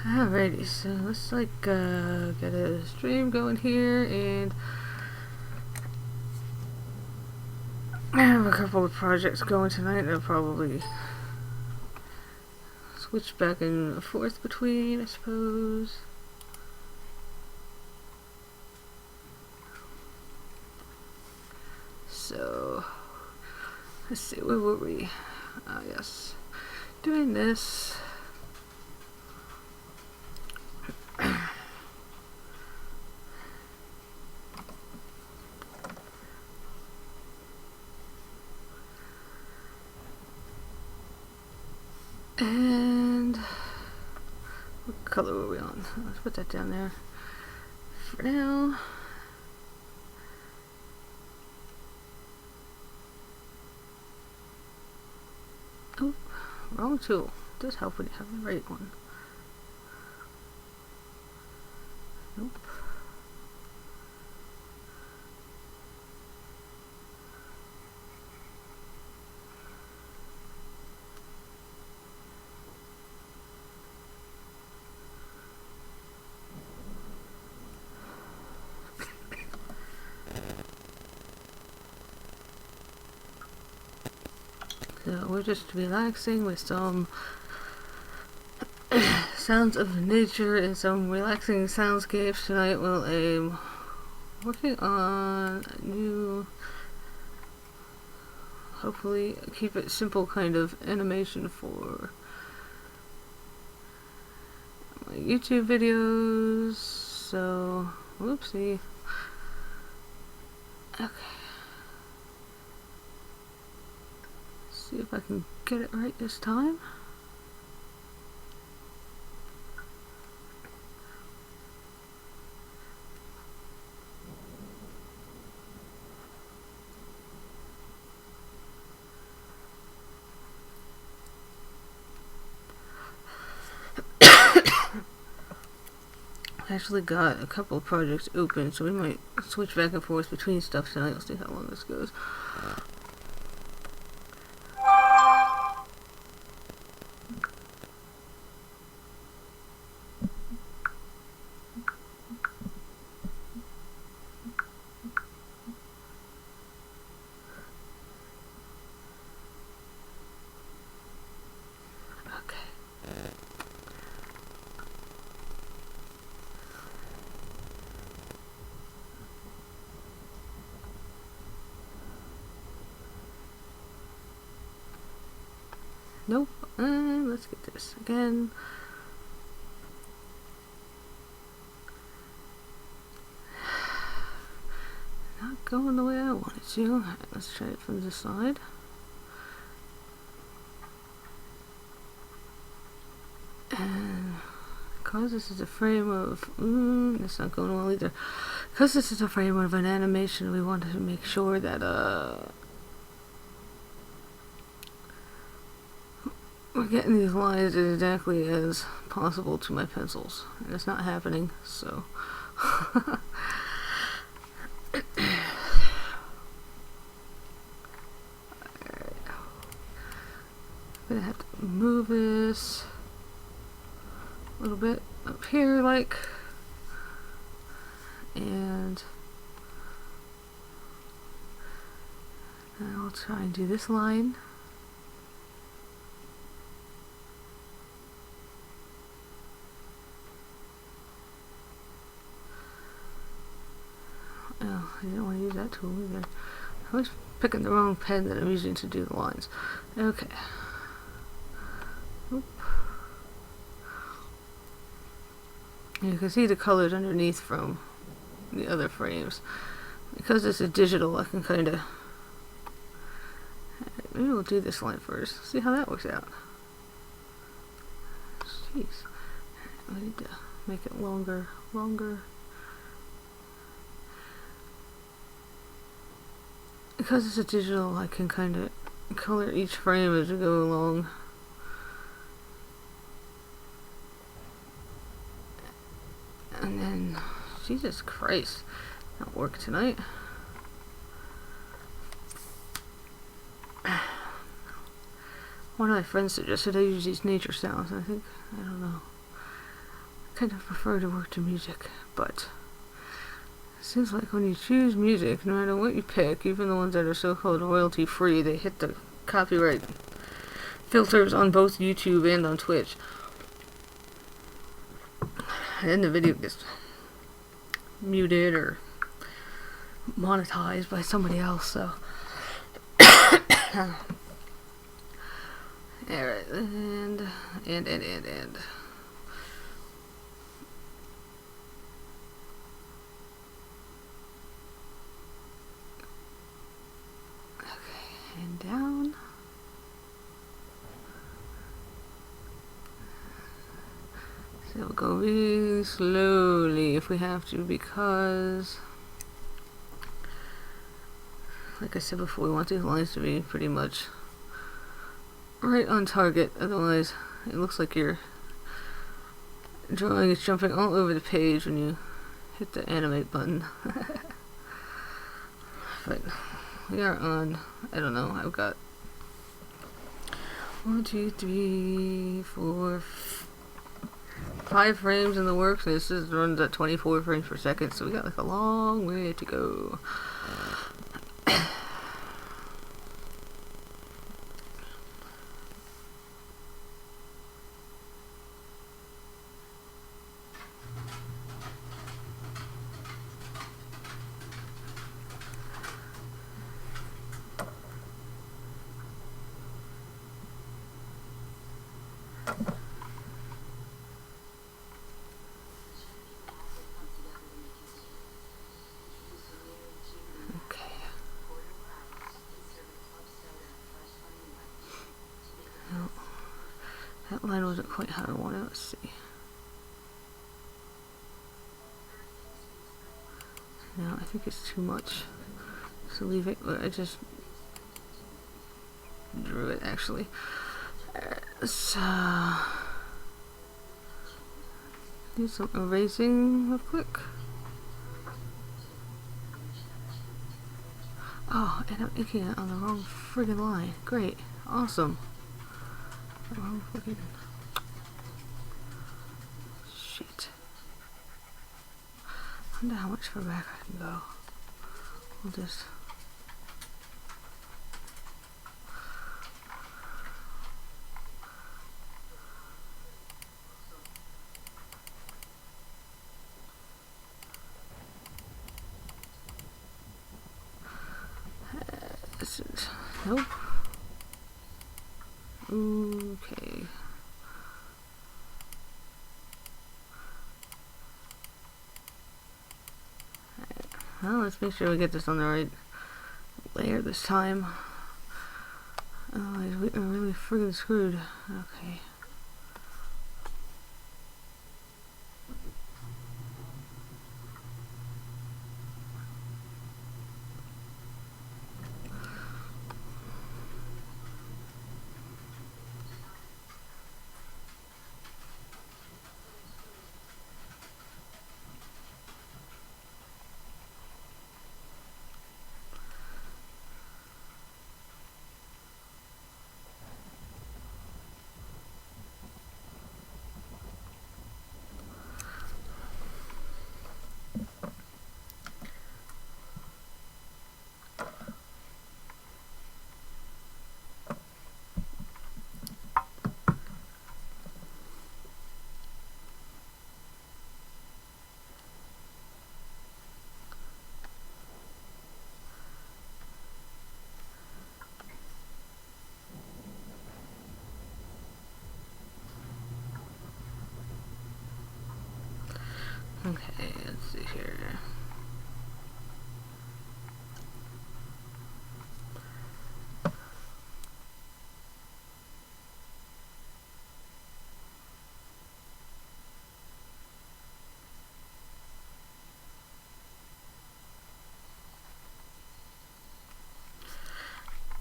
Alrighty, so let's get a stream going here, and I have a couple of projects going tonight. I'll probably switch back and forth between, I suppose. So let's see, where were we? Yes, doing this. And what color were we on? Let's put that down there for now. Oh, wrong tool. It does help when you have the right one. Nope. So we're just relaxing with some sounds of nature and some relaxing soundscapes tonight while I'm working on a new, hopefully keep it simple kind of animation for my YouTube videos. So, whoopsie. Okay. See if I can get it right this time. I actually got a couple of projects open, so we might switch back and forth between stuff tonight. We'll see how long this goes. Nope. Let's get this again. Not going the way I wanted to. Alright, let's try it from this side. And because this is a frame of... that's not going well either. Because this is a frame of an animation, we wanted to make sure that, we're getting these lines exactly as possible to my pencils. And it's not happening, so... Alright. I'm gonna have to move this a little bit up here, like... And... I'll try and do this line. Oh, I didn't want to use that tool either. I was picking the wrong pen that I'm using to do the lines. Okay. Oop. You can see the colors underneath from the other frames. Because this is digital, I can kind of... Maybe we'll do this line first. See how that works out. Jeez. I need to make it longer. Because it's a digital, I can kind of color each frame as we go along. And then, Jesus Christ, not work tonight. One of my friends suggested I use these nature sounds, and I think, I don't know. kind of prefer to work to music, but it seems like when you choose music, no matter what you pick, even the ones that are so-called royalty-free, they hit the copyright filters on both YouTube and on Twitch. And the video gets muted or monetized by somebody else, so. Alright, and. Okay, and down. So we'll go really slowly if we have to, because, like I said before, we want these lines to be pretty much right on target, otherwise it looks like your drawing is jumping all over the page when you hit the animate button. But we are on, I don't know, I've got 1, 2, 3, 4, 5 frames in the works, and this runs at 24 frames per second, so we got like a long way to go. That line wasn't quite how I wanted. Let's see. No, I think it's too much. So leave it. I just drew it actually. Let's do some erasing real quick. Oh, and I'm inking it on the wrong friggin' line. Great. Awesome. Wrong friggin'. Shit. I wonder how much further back I can go. We'll just. Nope. Okay. Well, let's make sure we get this on the right layer this time. Otherwise, we are really friggin' screwed. Okay. Okay, let's see here.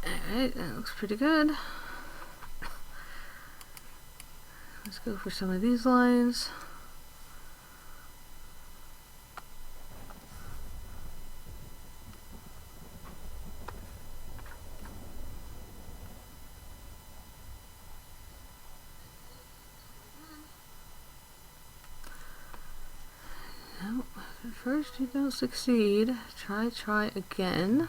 Alright, that looks pretty good. Let's go for some of these lines. first you don't succeed, try again.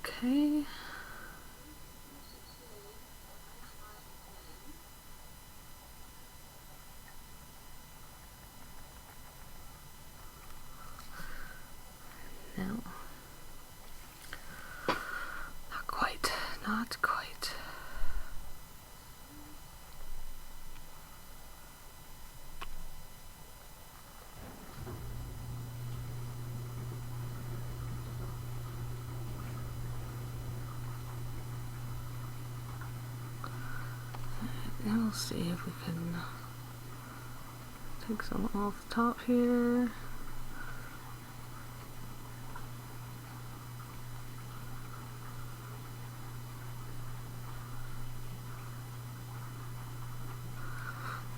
Okay. No. Not quite. Not quite. Now we'll see if we can take some off the top here.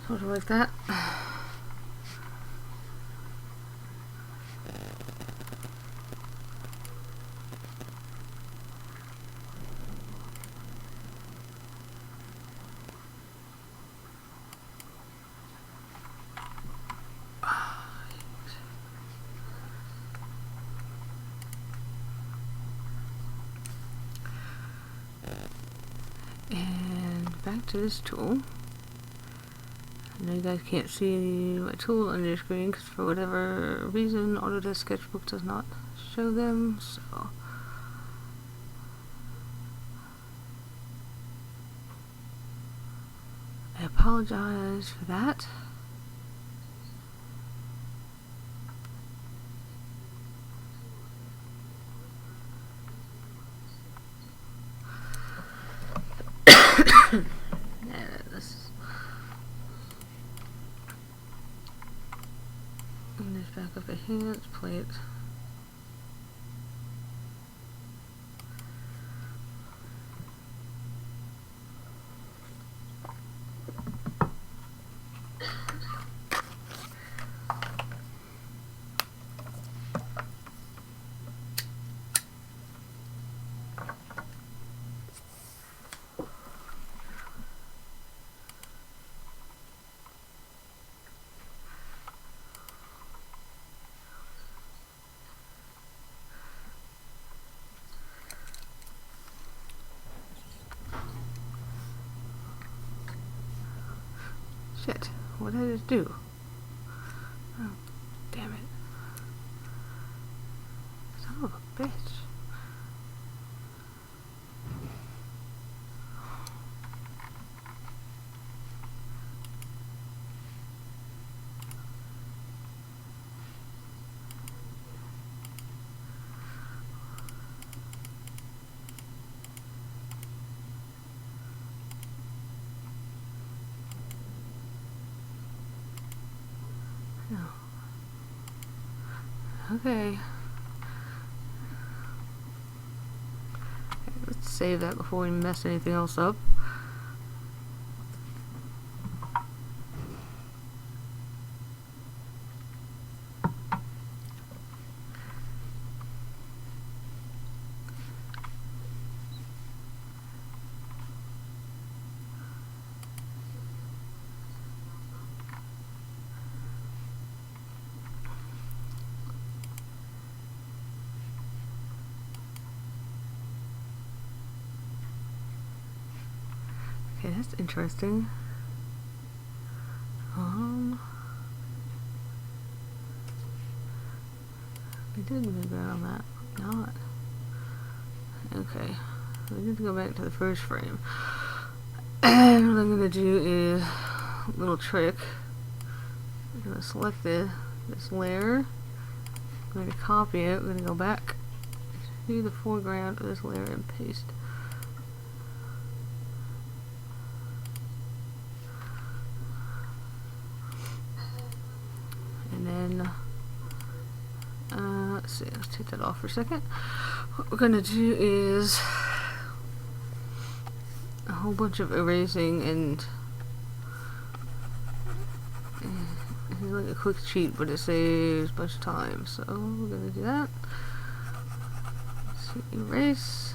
Sort of like that. And back to this tool. I know you guys can't see my tool on your screen because for whatever reason Autodesk Sketchbook does not show them, so I apologize for that. And there's back up a hands plate. Shit, what did it do? Oh, damn it. Son of a bitch. Okay. Let's save that before we mess anything else up. Okay, that's interesting. We did move out on that. Not. Okay. We need to go back to the first frame. And what I'm going to do is a little trick. I'm going to select this layer. I'm going to copy it. I'm going to go back to the foreground of this layer and paste. And then, let's see, let's take that off for a second. What we're going to do is a whole bunch of erasing and it's like a quick cheat, but it saves a bunch of time. So we're going to do that. Erase.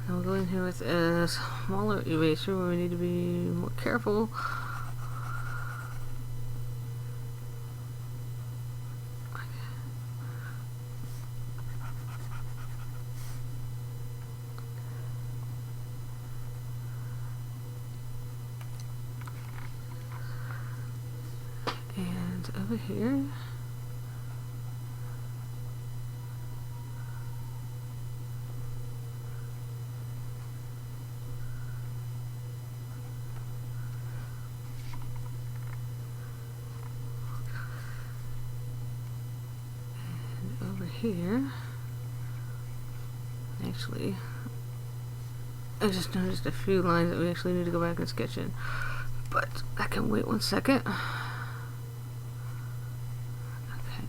I'll go in here with a smaller eraser where we need to be more careful. And over here. Here, actually, I just noticed a few lines that we actually need to go back and sketch in, but I can wait 1 second. Okay,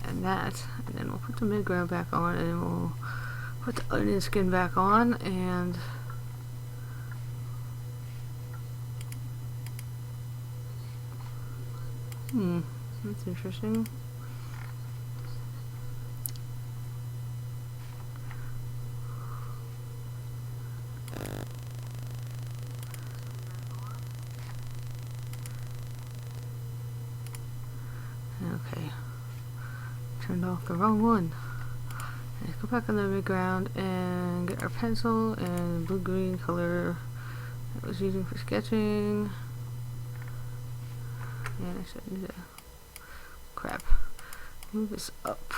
and then we'll put the midground back on, and we'll put the onion skin back on, and that's interesting. Okay, turned off the wrong one. Let's go back on the midground and get our pencil and blue-green color that I was using for sketching. And I said, crap, move this up.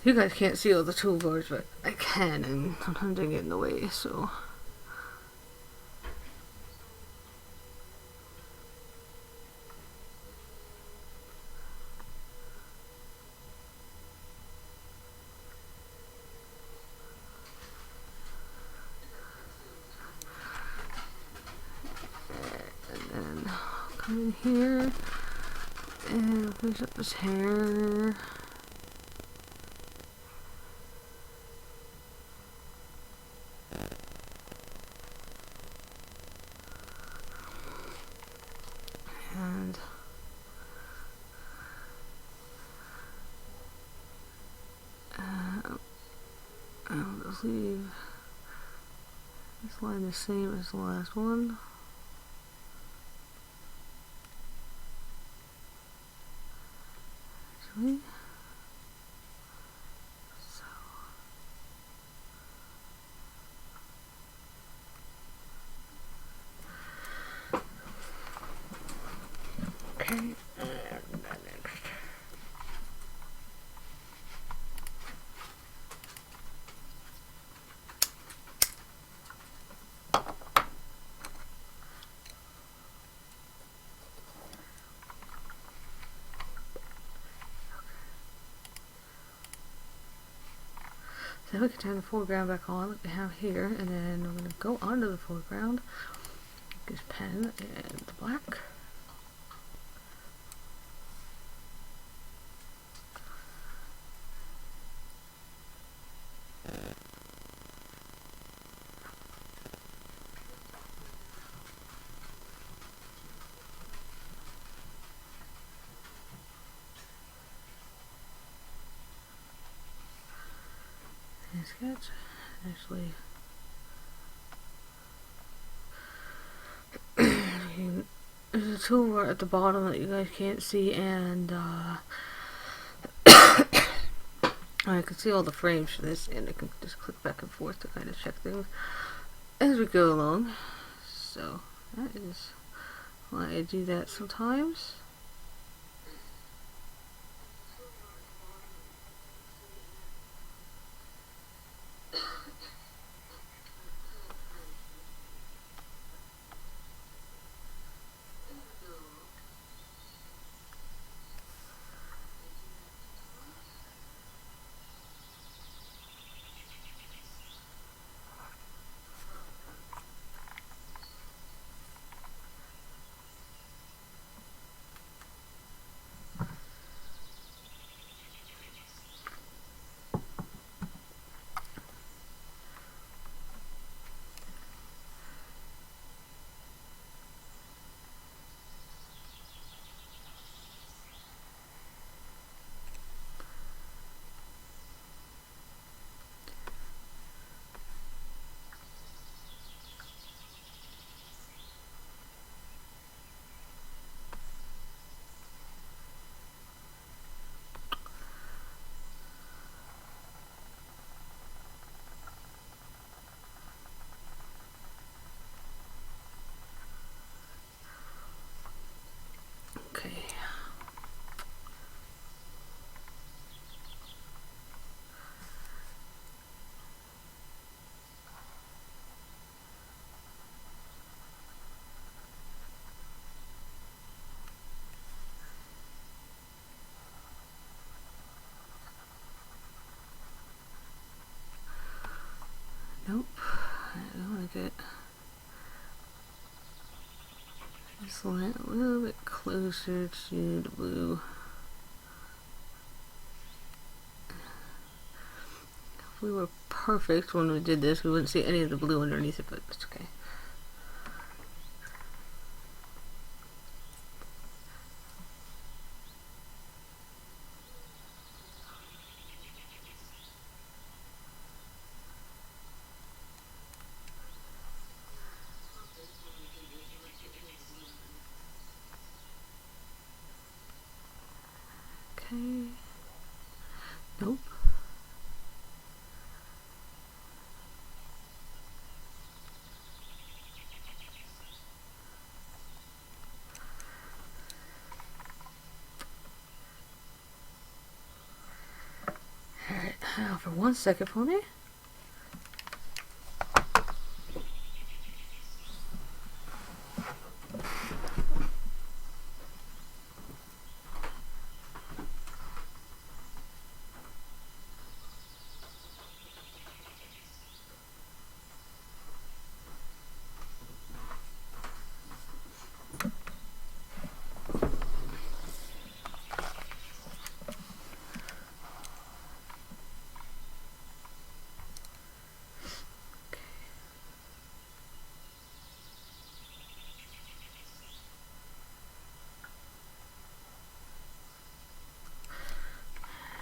You guys can't see all the toolbars, but I can, and sometimes they get in the way, so. In here and finish up his hair. And I'll just leave this line the same as the last one. So okay, and next. So we can turn the foreground back on like we have here, and then we're going to go onto the foreground. This pen and the black. And sketch. Actually, there's a toolbar at the bottom that you guys can't see, and I can see all the frames for this, and I can just click back and forth to kind of check things as we go along. So that is why I do that sometimes. get this line a little bit closer to the blue. If we were perfect when we did this, we wouldn't see any of the blue underneath it, but it's okay. Okay. Nope. Alright, now for 1 second for me.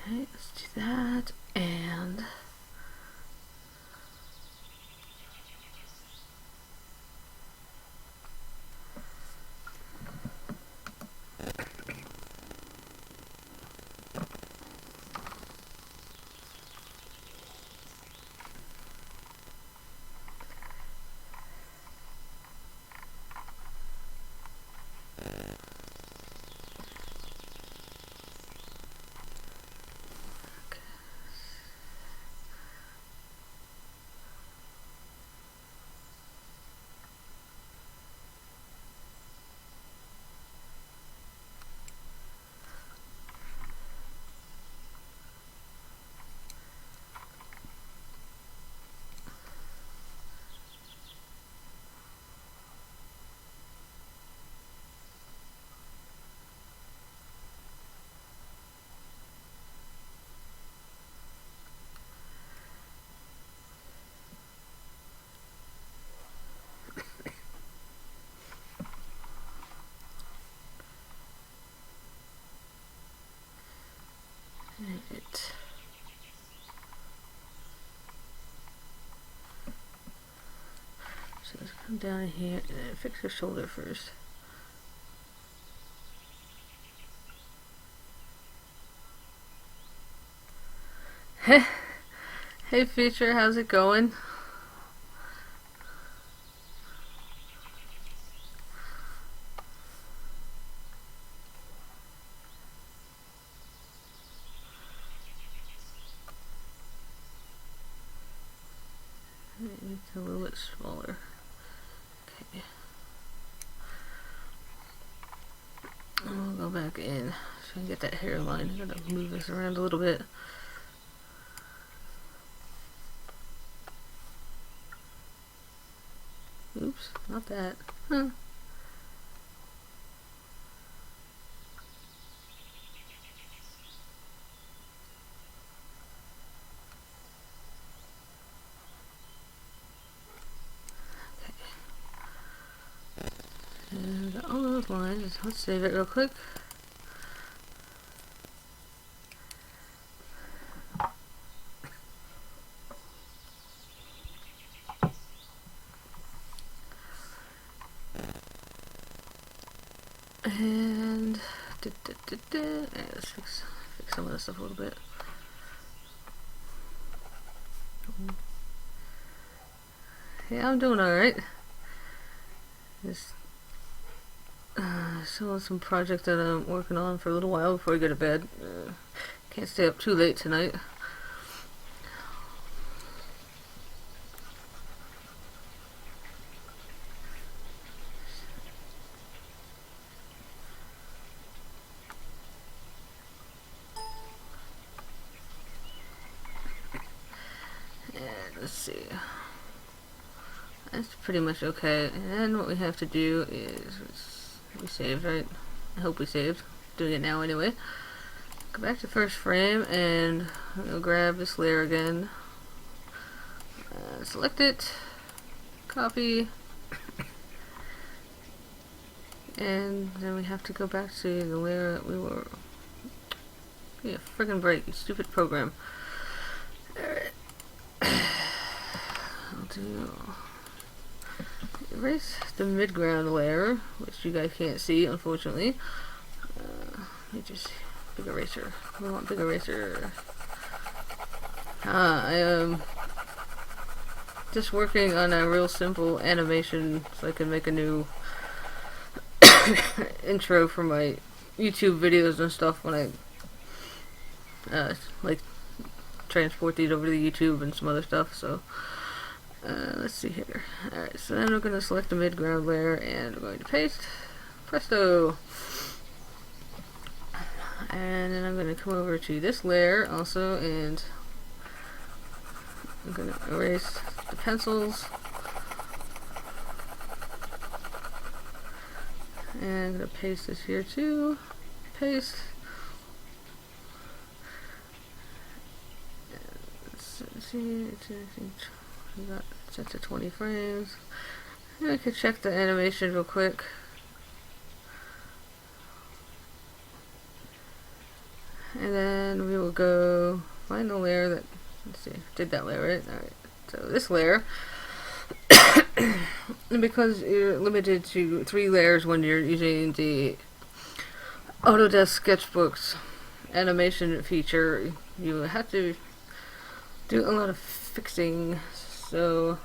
Alright, let's do that, and it. So let's come down here and then fix your shoulder first. Hey feature, how's it going? It's a little bit smaller. Okay. And we'll go back in so I can get that hairline. I'm gonna move this around a little bit. Oops, not that. Huh. And all those lines, let's save it real quick. And let's fix some of this stuff a little bit. Yeah, I'm doing alright. Just still some project that I'm working on for a little while before I go to bed. Can't stay up too late tonight. And let's see. that's pretty much okay. And then what we have to do is, we saved, right? I hope we saved. Doing it now anyway. Go back to first frame and we'll grab this layer again. Select it, copy, and then we have to go back to the layer that we were. Yeah, friggin' break, you stupid program. Alright. I'll do erase the midground layer, which you guys can't see, unfortunately. Let me just big eraser. We want big eraser. I am just working on a real simple animation so I can make a new intro for my YouTube videos and stuff when I like transport these over to YouTube and some other stuff. So let's see here. Alright, so then we're going to select the midground layer and we're going to paste. Presto! And then I'm going to come over to this layer also, and I'm going to erase the pencils. And I'm going to paste this here too. Paste. Let's see, we got set to 20 frames. And I can check the animation real quick. And then we will go find the layer that, let's see, did that layer, right? Alright, so this layer, and because you're limited to 3 layers when you're using the Autodesk Sketchbook's animation feature, you have to do a lot of fixing, so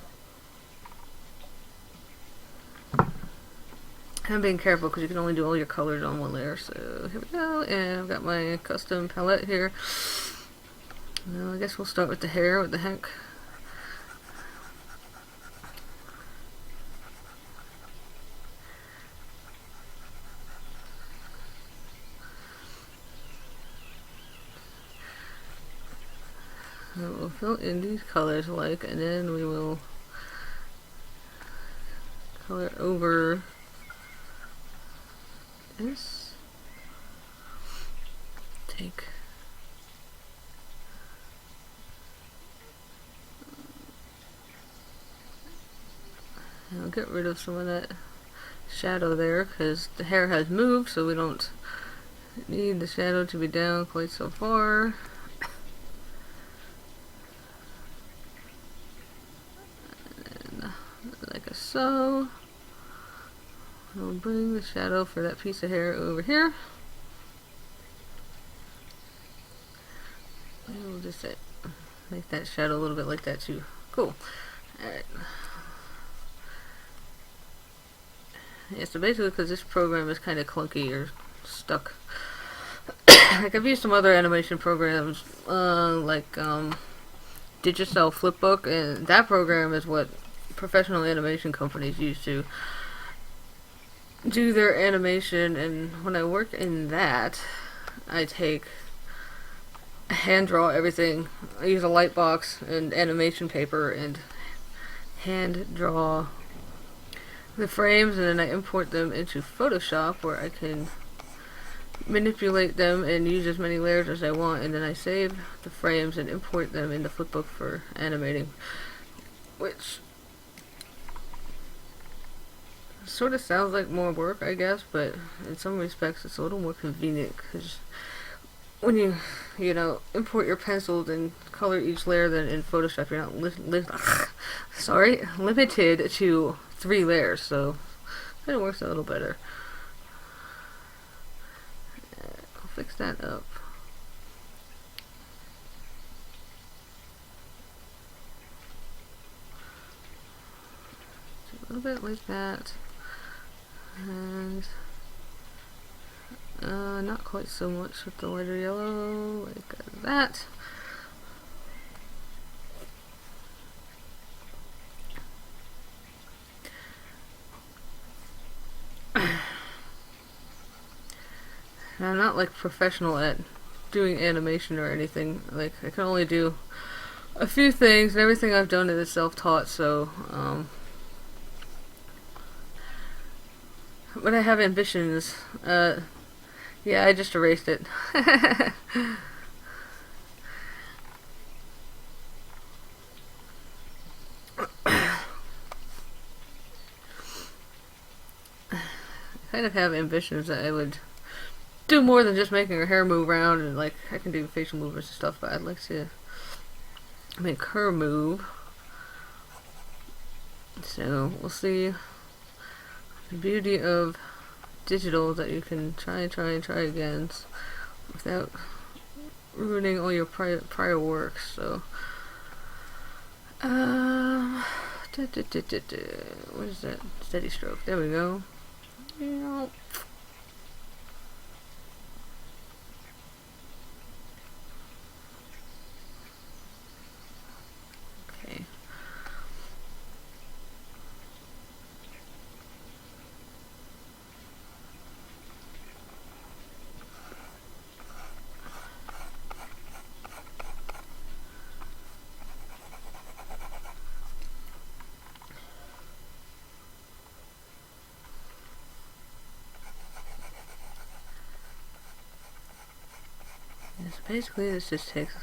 I'm being careful because you can only do all your colors on one layer. So here we go, and I've got my custom palette here. Now I guess we'll start with the hair. What the heck? So we'll fill in these colors alike, and then we will color over this. Take and I'll get rid of some of that shadow there because the hair has moved, so we don't need the shadow to be down quite so far. And like so. We'll bring the shadow for that piece of hair over here. And we'll just make that shadow a little bit like that too. Cool. Alright. Yeah, so basically because this program is kind of clunky or stuck. Like I've used some other animation programs, like Digicel Flipbook, and that program is what professional animation companies use to do their animation, and when I work in that, I hand draw everything. I use a light box and animation paper and hand draw the frames, and then I import them into Photoshop where I can manipulate them and use as many layers as I want, and then I save the frames and import them into Flipbook for animating, which sort of sounds like more work, I guess, but in some respects it's a little more convenient because when you know, import your pencils and color each layer, then in Photoshop you're not limited to 3 layers, so it kind of works a little better. I'll fix that up. A little bit like that. And not quite so much with the lighter yellow, like that. I'm not like professional at doing animation or anything. Like I can only do a few things, and everything I've done is self-taught, so But I have ambitions. Yeah, I just erased it. Kind of have ambitions that I would do more than just making her hair move around, and like I can do facial movements and stuff, but I'd like to make her move. So we'll see. The beauty of digital that you can try again without ruining all your prior works. So what is that? Steady stroke. There we go. Yeah. Okay. So basically, this just takes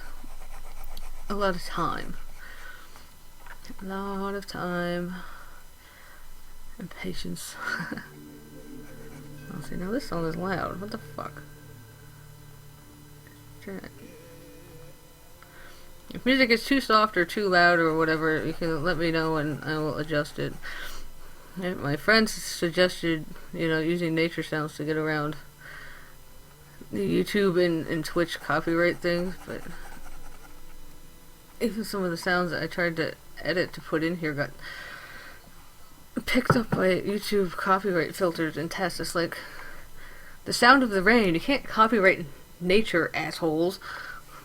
a lot of time. A lot of time and patience. I'll see, now this song is loud. What the fuck? If music is too soft or too loud or whatever, you can let me know and I will adjust it. My friends suggested, using nature sounds to get around the YouTube and Twitch copyright things, but even some of the sounds that I tried to edit to put in here got picked up by YouTube copyright filters and tests. It's like the sound of the rain. You can't copyright nature, assholes.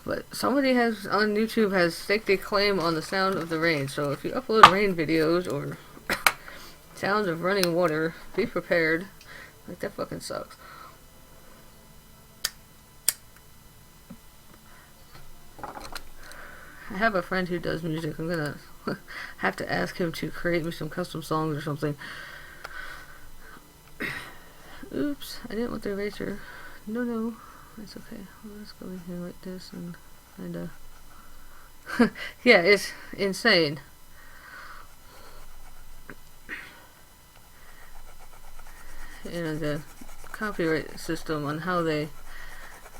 But somebody has on YouTube has staked a claim on the sound of the rain. So if you upload rain videos or sounds of running water, be prepared. Like, that fucking sucks. I have a friend who does music. I'm gonna have to ask him to create me some custom songs or something. Oops, I didn't want the eraser. No, that's okay. Let's go in here like this and kinda yeah, it's insane. The copyright system on how their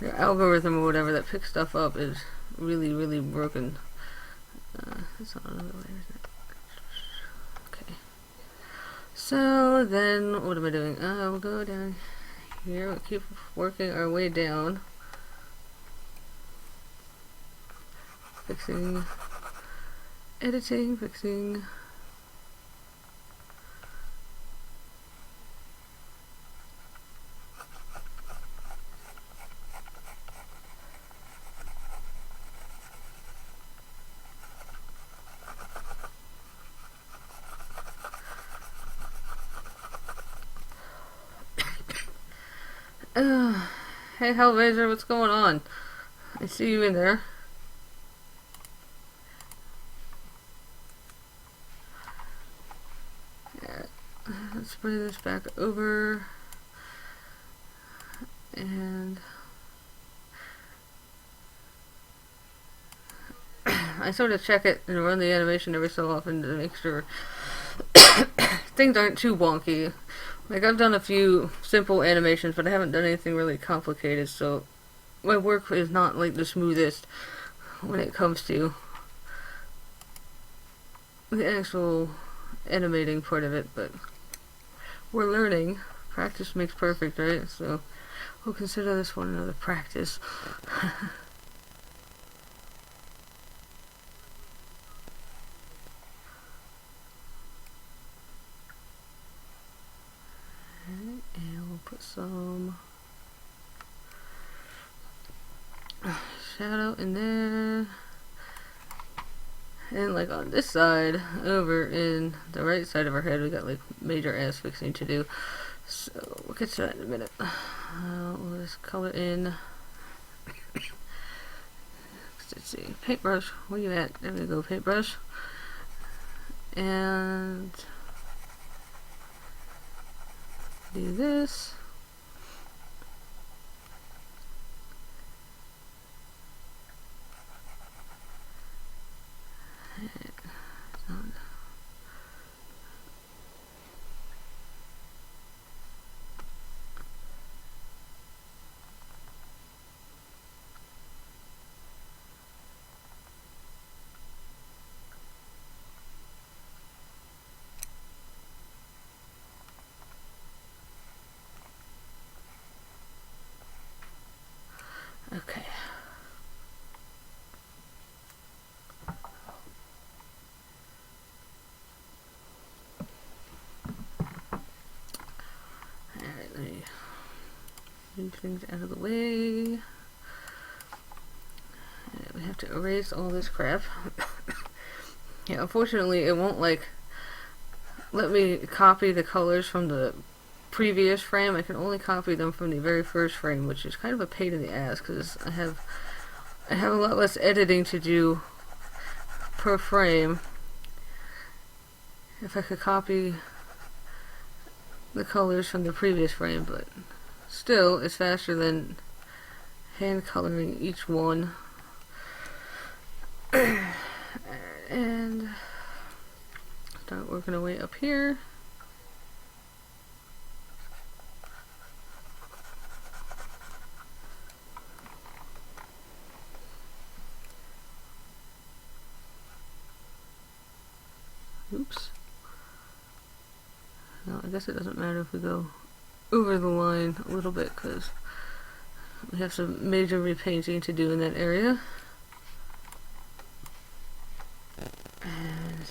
algorithm or whatever that picks stuff up is really broken. That's not another way, isn't it? Okay. So then, what am I doing? We'll go down here. We'll keep working our way down. Fixing, editing, fixing. Hey Hellraiser, what's going on? I see you in there. Yeah, let's bring this back over. And I sort of check it and run the animation every so often to make sure things aren't too wonky. Like, I've done a few simple animations, but I haven't done anything really complicated, so my work is not like the smoothest when it comes to the actual animating part of it, but we're learning. Practice makes perfect, right? So we'll consider this one another practice. And we'll put some shadow in there. And like on this side, over in the right side of our head, we got like major ass fixing to do. So we'll get to that in a minute. We'll just color in. Let's see, paintbrush. Where you at? There we go, paintbrush. And do this. Okay. Alright, let me move things out of the way. We have to erase all this crap. Yeah, unfortunately it won't like let me copy the colors from the previous frame. I can only copy them from the very first frame, which is kind of a pain in the ass because I have a lot less editing to do per frame. If I could copy the colors from the previous frame, but still it's faster than hand coloring each one. And start working our way up here. Oops. No, I guess it doesn't matter if we go over the line a little bit because we have some major repainting to do in that area. And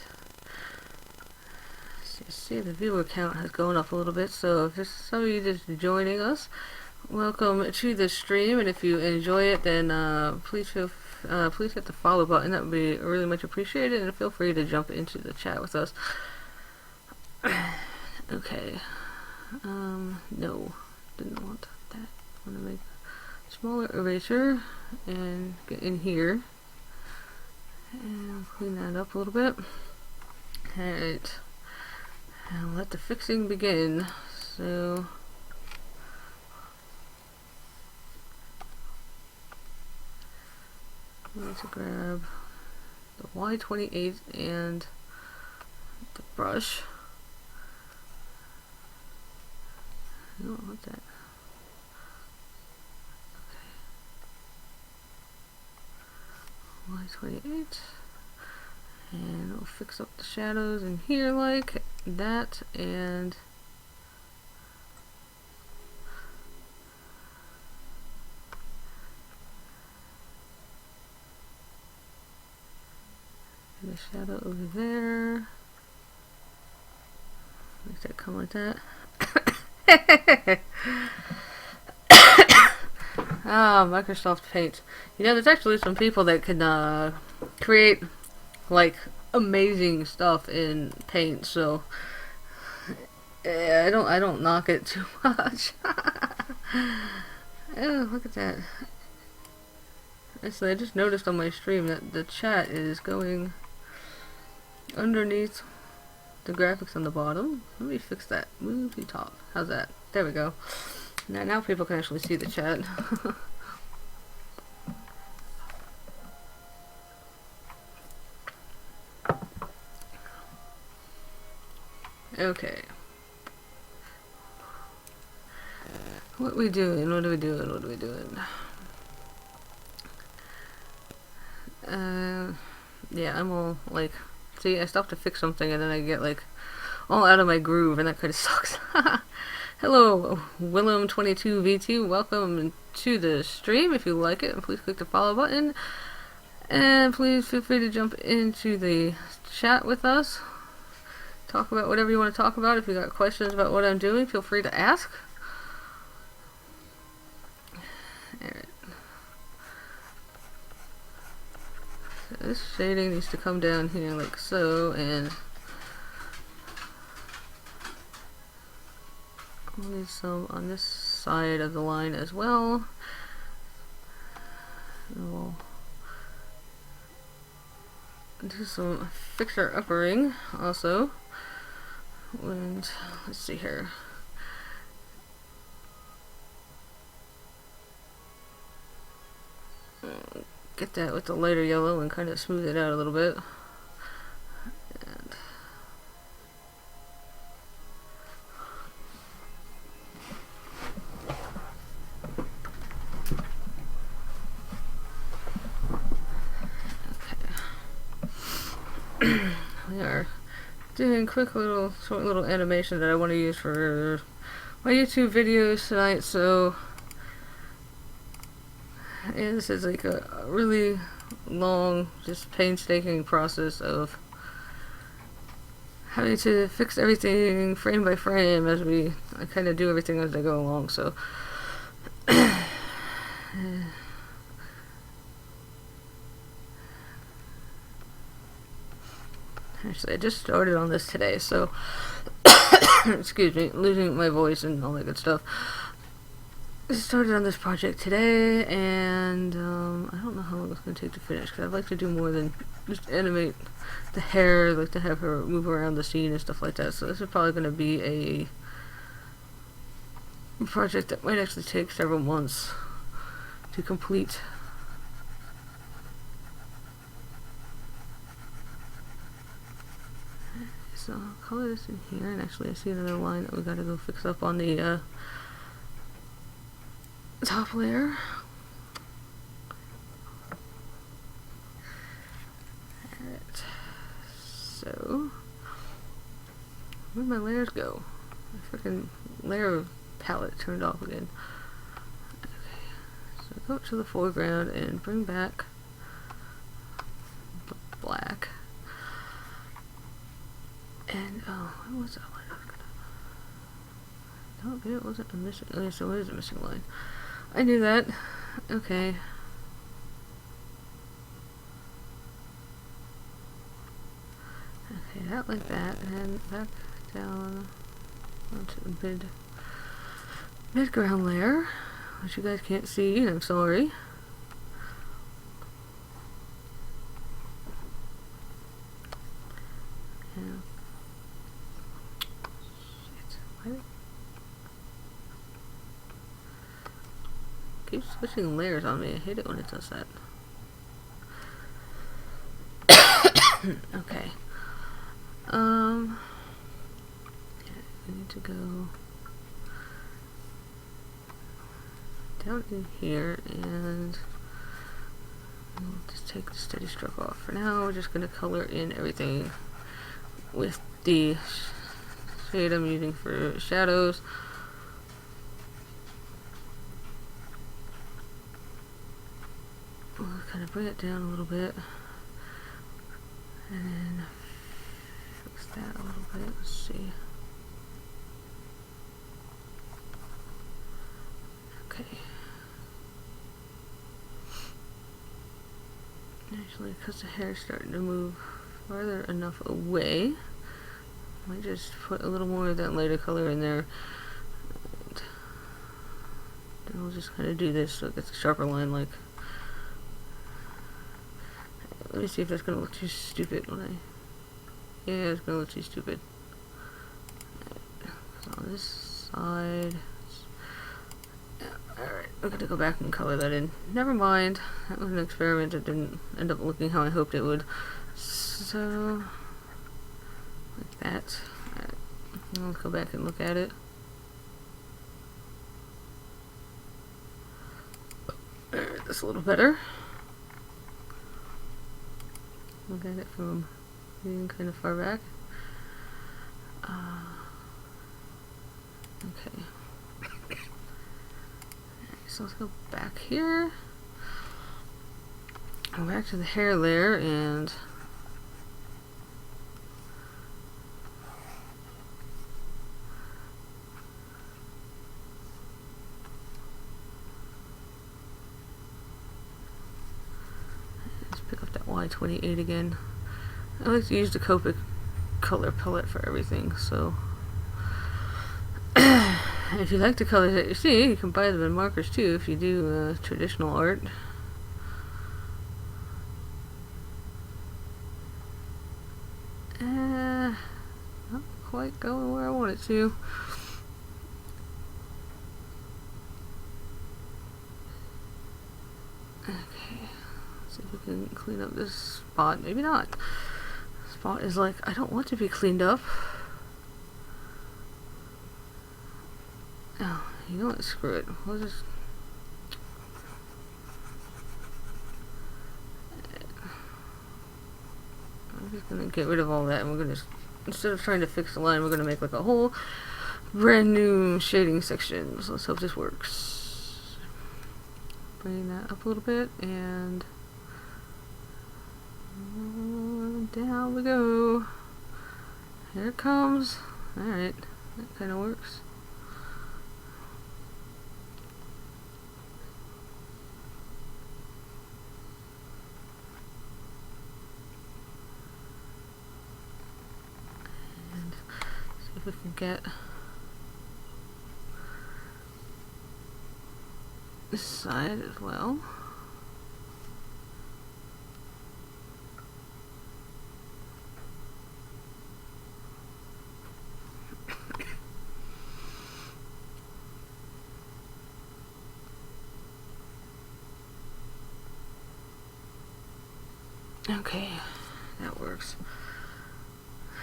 see the viewer count has gone up a little bit, so if there's some of you just joining us, welcome to the stream, and if you enjoy it, then please hit the follow button. That would be really much appreciated, and feel free to jump into the chat with us. Okay. No, didn't want that. I want to make a smaller eraser and get in here and clean that up a little bit. Alright, and let the fixing begin. So I need to grab the Y28 and the brush. I don't want that. Okay. Y28. And we'll fix up the shadows in here like that, and the shadow over there. Make that come like that. Ah, Microsoft Paint. You know, there's actually some people that can create like amazing stuff in Paint, so I don't knock it too much. Oh, look at that. Actually, I just noticed on my stream that the chat is going underneath the graphics on the bottom. Let me fix that. Move the top. How's that? There we go. Now people can actually see the chat. Okay. What we doing? What are we doing? What are we doing? Yeah, I'm all like, see, I stopped to fix something and then I get like all out of my groove, and that kind of sucks. Hello, Willem22V2. Welcome to the stream. If you like it, please click the follow button, and please feel free to jump into the chat with us. Talk about whatever you want to talk about. If you got questions about what I'm doing, feel free to ask. Alright. So this shading needs to come down here like so, and I'll need some on this side of the line as well. And we'll do some fixer uppering also. And let's see here. get that with the lighter yellow and kind of smooth it out a little bit. And we are doing quick short little animation that I want to use for my YouTube videos tonight. So, and this is like a really long, just painstaking process of having to fix everything frame by frame as I kind of do everything as I go along. So, actually, I just started on this today, so excuse me, losing my voice and all that good stuff. I started on this project today, and I don't know how long it's going to take to finish, because I'd like to do more than just animate the hair. I'd like to have her move around the scene and stuff like that, so this is probably going to be a project that might actually take several months to complete. So I'll color this in here, and actually I see another line that we gotta go fix up on the top layer. Alright, so where'd my layers go? My freaking layer palette turned off again. Okay, so go to the foreground and bring back the black. And, oh, what was that line I was gonna... Oh, it wasn't a missing... Okay, so it is a missing line. I knew that. Okay. Okay, that like that, and then back down onto the mid-ground layer, which you guys can't see, and I'm sorry. Yeah. Keeps switching layers on me. I hate it when it does that. Okay. Yeah, we need to go down in here, and we'll just take the steady stroke off. For now, we're just going to color in everything with the shade I'm using for shadows. We'll kind of bring it down a little bit, and then fix that a little bit. Let's see. Okay. Actually, because the hair is starting to move farther enough away, I might just put a little more of that lighter color in there. And then we'll just kind of do this so it gets a sharper line. Like, let me see if that's gonna look too stupid when I. Yeah, it's gonna look too stupid. So on this side. Alright, I'm gonna go back and color that in. Never mind. That was an experiment. It didn't end up looking how I hoped it would. So, like that. Alright, I'll go back and look at it. Alright, that's a little better. Look at it from being kind of far back. Okay. So let's go back here. Go back to the hair layer and let's pick up that Y28 again. I like to use the Copic color palette for everything, so if you like the colors that you see, you can buy them in markers too if you do traditional art. Not quite going where I want it to. Okay, See if we can clean up this spot. Maybe not. This spot is like, I don't want to be cleaned up. Oh, you know what? Screw it. We'll just... I'm just gonna get rid of all that, and we're gonna, instead of trying to fix the line, we're gonna make like a whole brand new shading section. So let's hope this works. Bring that up a little bit, and down we go. Here it comes. Alright, that kind of works. And see if we can get this side as well. Okay, that works.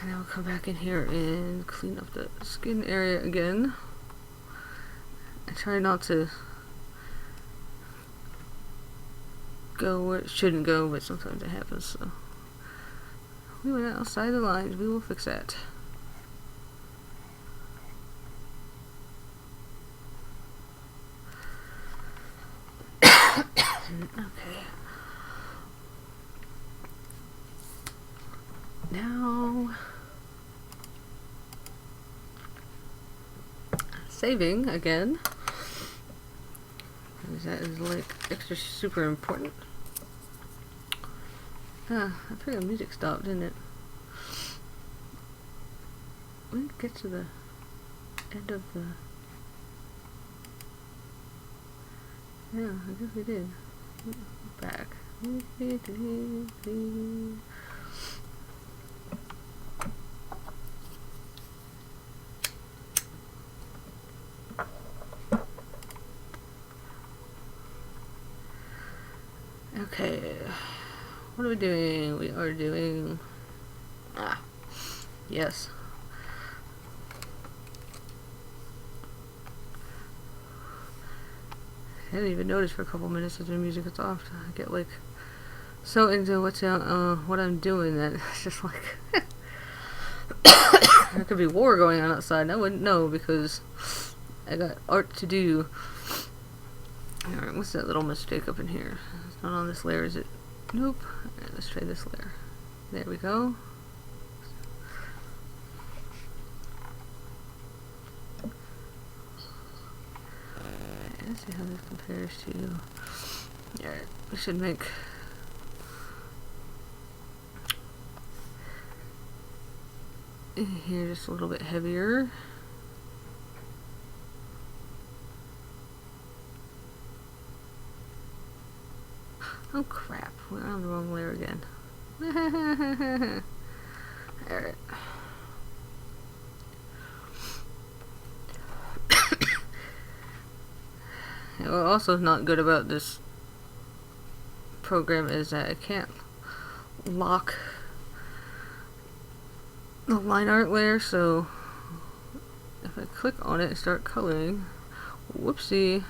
And now we'll come back in here and clean up the skin area again. I try not to go where it shouldn't go, but sometimes it happens, so. We went outside the lines, we will fix that. Okay. Now, saving again. Because that is like extra super important. I figured music stopped, didn't it? We didn't get to the end of the... Yeah, I guess we did. Back. Okay, what are we doing? We are doing... yes. I didn't even notice for a couple minutes as the music gets off. I get like so into what I'm doing that it's just like there could be war going on outside and I wouldn't know because I got art to do. Alright, what's that little mistake up in here? It's not on this layer, is it? Nope. Alright, let's try this layer. There we go. Let's see how this compares to... Alright, we should make... here just a little bit heavier. Oh crap, we're on the wrong layer again. Alright. What also is not good about this program is that I can't lock the line art layer, so if I click on it and start coloring, whoopsie.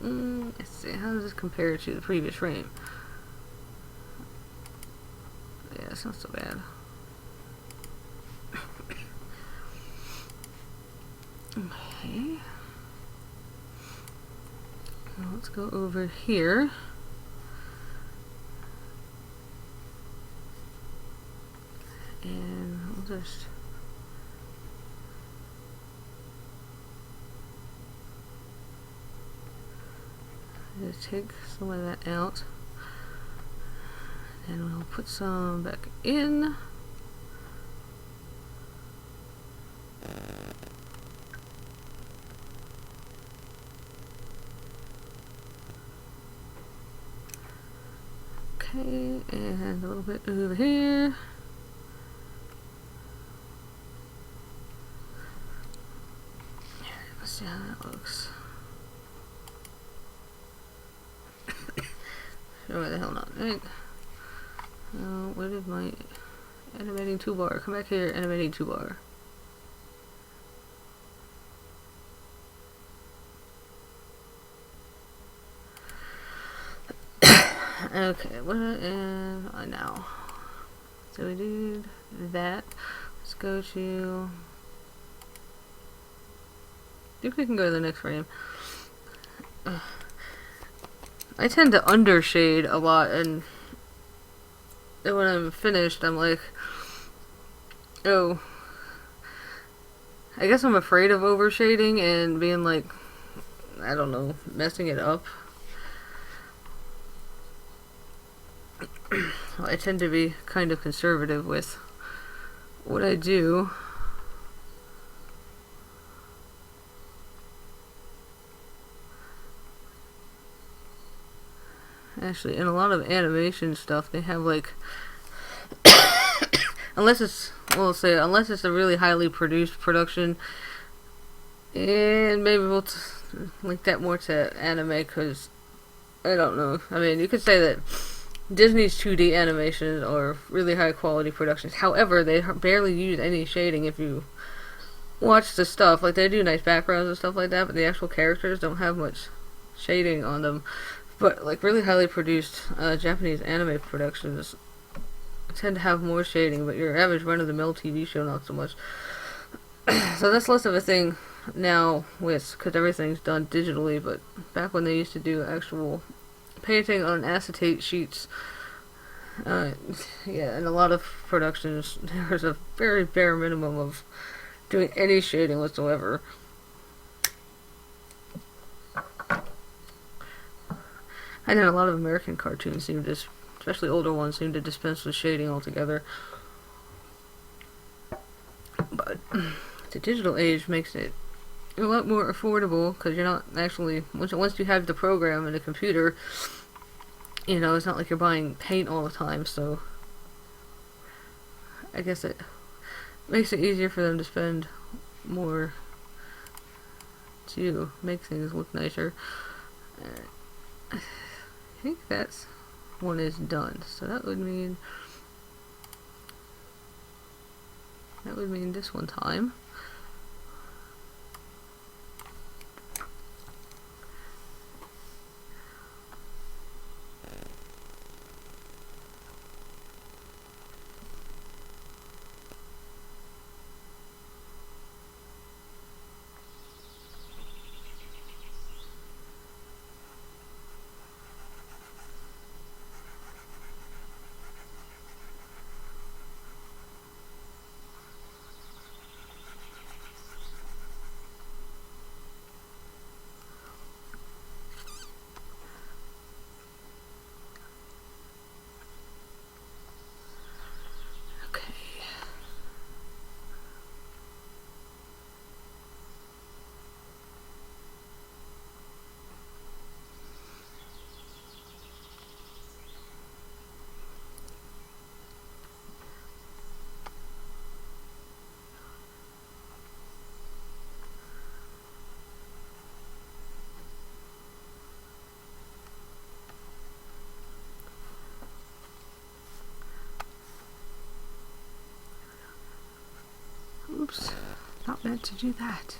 Let's see, how does this compare to the previous frame? Yeah, it's not so bad. Okay. Now let's go over here. And we'll just take some of that out. And we'll put some back in. Okay, and a little bit over here. Let's see how that looks. Or why the hell not? Right. Where did my animating toolbar? Come back here, animating toolbar. Okay, what am I now? So we did that. Let's go to... I think we can go to the next frame. I tend to undershade a lot, and then when I'm finished, I'm like, oh, I guess I'm afraid of overshading and being like, I don't know, messing it up. I tend to be kind of conservative with what I do. Actually, in a lot of animation stuff, they have like, unless it's a really highly produced production, and maybe we'll link that more to anime, because I don't know. I mean, you could say that Disney's 2D animations are really high quality productions. However, they barely use any shading. If you watch the stuff, like, they do nice backgrounds and stuff like that, but the actual characters don't have much shading on them. But like really highly produced Japanese anime productions tend to have more shading, but your average run-of-the-mill TV show not so much. So that's less of a thing now because everything's done digitally, but back when they used to do actual painting on acetate sheets, yeah, in a lot of productions there's a very bare minimum of doing any shading whatsoever. And then a lot of American cartoons seem to, especially older ones, seem to dispense with shading altogether. But the digital age makes it a lot more affordable, because you're not actually, once you have the program in the computer, you know, it's not like you're buying paint all the time, so I guess it makes it easier for them to spend more to make things look nicer. I think that's one is done, so that would mean this one time. Oops, not meant to do that.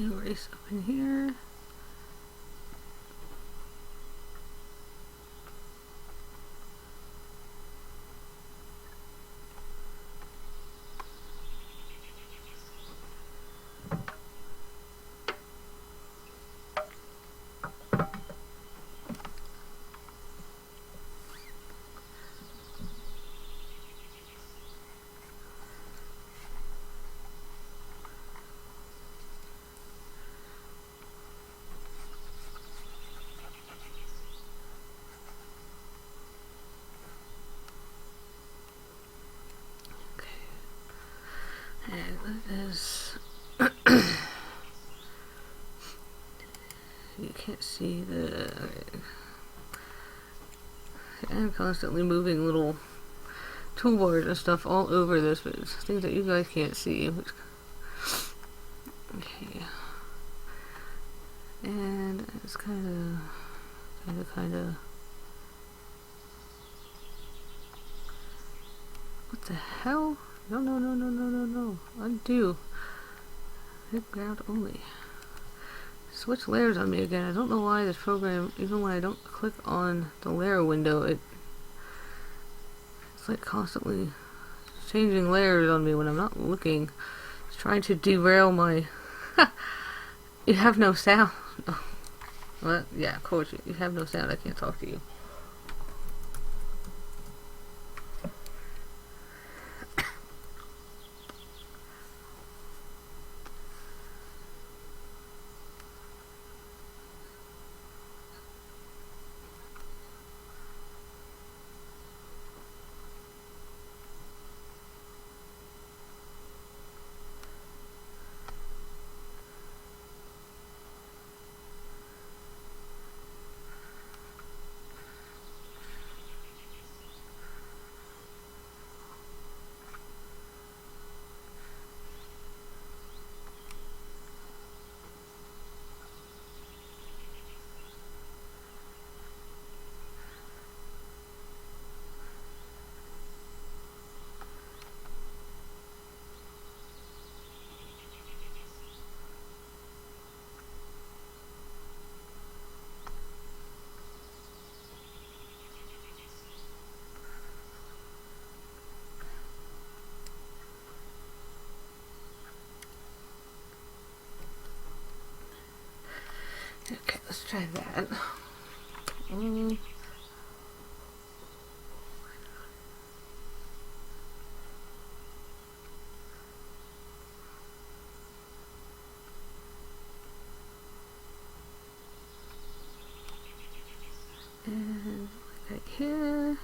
erase up in here. And that is you can't see the I'm constantly moving little toolbars and stuff all over this, but it's things that you guys can't see. Okay. And it's kind of what the hell? No. Undo. Hit ground only. Switch layers on me again. I don't know why this program, even when I don't click on the layer window, it's like constantly changing layers on me when I'm not looking. It's trying to derail my... You have no sound. Oh. Well, yeah, of course. You have no sound. I can't talk to you. Okay, let's try that. And right here.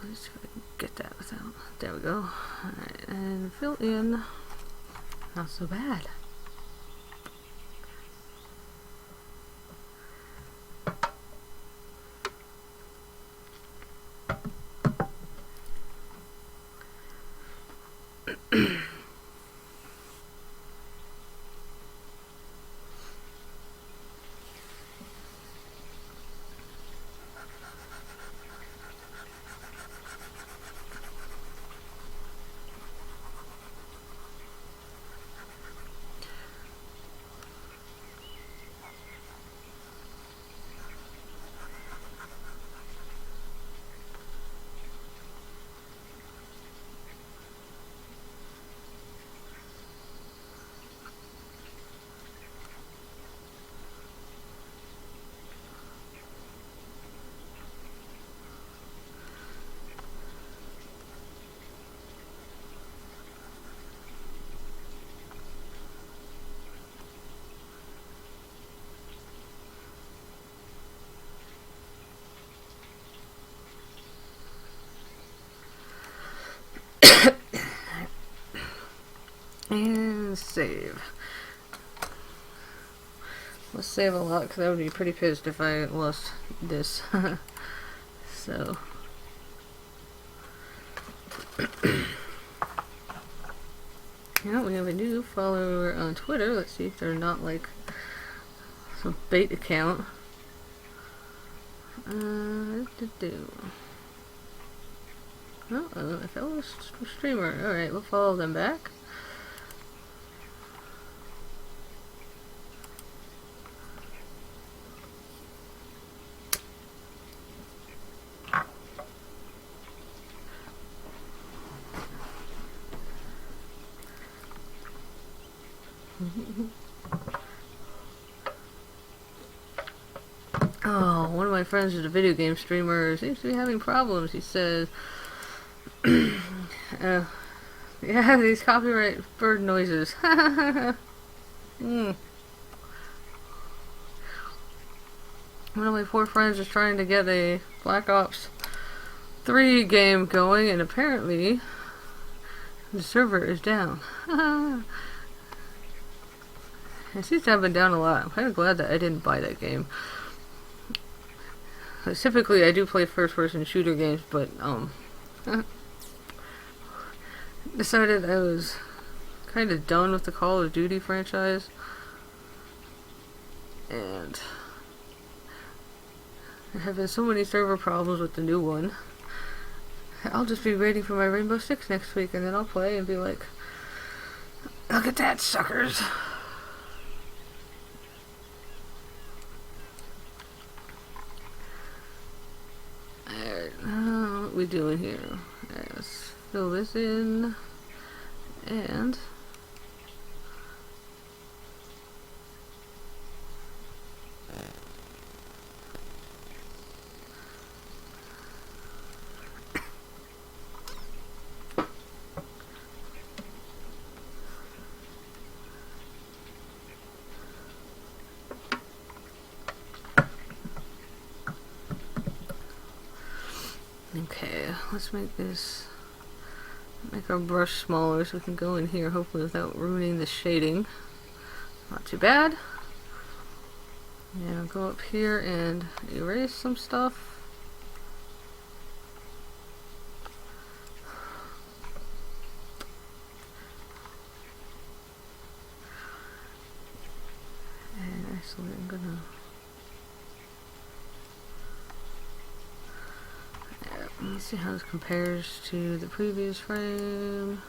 Let's see if I can get that without. There we go. Alright, and fill in. Not so bad. And save. Let's save a lot because I would be pretty pissed if I lost this. So Yeah, we have a new follower on Twitter. Let's see if they're not like some bait account. Oh, a fellow streamer. Alright, we'll follow them back. Oh, one of my friends is a video game streamer. Seems to be having problems. He says, yeah, these copyright bird noises. One of my poor friends is trying to get a Black Ops 3 game going, and apparently the server is down. It seems to have been down a lot. I'm kind of glad that I didn't buy that game. Typically, I do play first-person shooter games, but decided I was kind of done with the Call of Duty franchise, and there have been so many server problems with the new one. I'll just be waiting for my Rainbow Six next week, and then I'll play and be like, look at that, suckers! What we doing here? Let's fill this in, and okay, let's make our brush smaller so we can go in here hopefully without ruining the shading. Not too bad. And I'll go up here and erase some stuff. And actually I'm gonna let me see how this compares to the previous frame.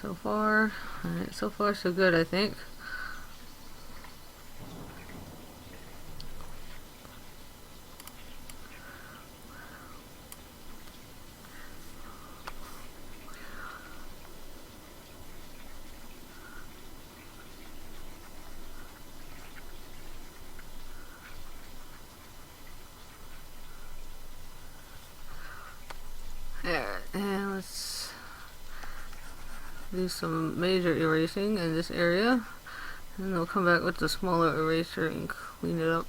So far, alright, so far so good, I think. Alright, and let's do some major erasing in this area, and then I'll come back with the smaller eraser and clean it up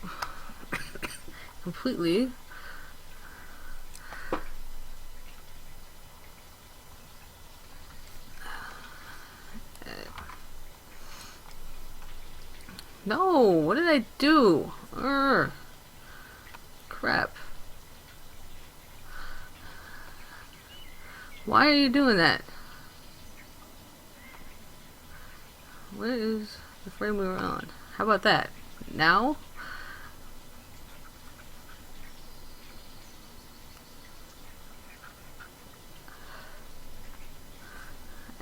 completely. No, what did I do? Crap. Why are you doing that? Where is the frame we were on? How about that? Now?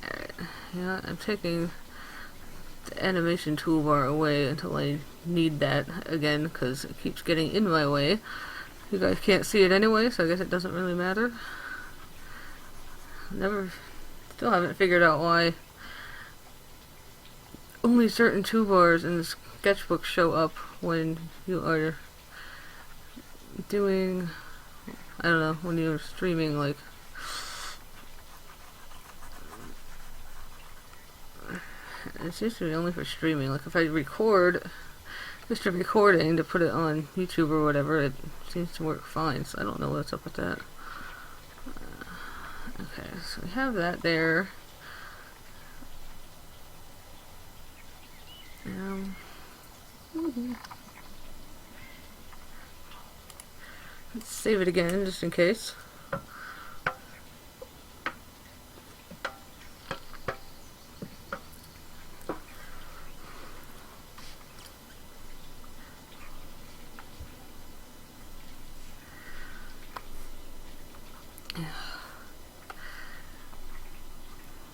Alright, you know what? I'm taking the animation toolbar away until I need that again, because it keeps getting in my way. You guys can't see it anyway, so I guess it doesn't really matter. Still haven't figured out why only certain toolbars in the sketchbook show up when you are doing, I don't know, when you're streaming, like, it seems to be only for streaming. Like if I record just a recording to put it on YouTube or whatever, it seems to work fine, so I don't know what's up with that. Okay, so we have that there. Let's save it again, just in case.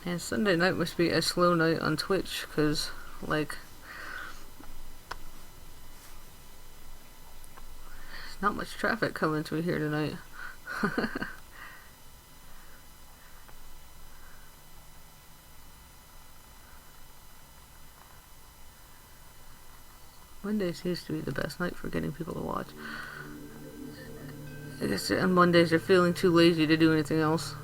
And Sunday night must be a slow night on Twitch, because, like, there's not much traffic coming through here tonight. Mondays used to be the best night for getting people to watch. I guess on Mondays they're feeling too lazy to do anything else.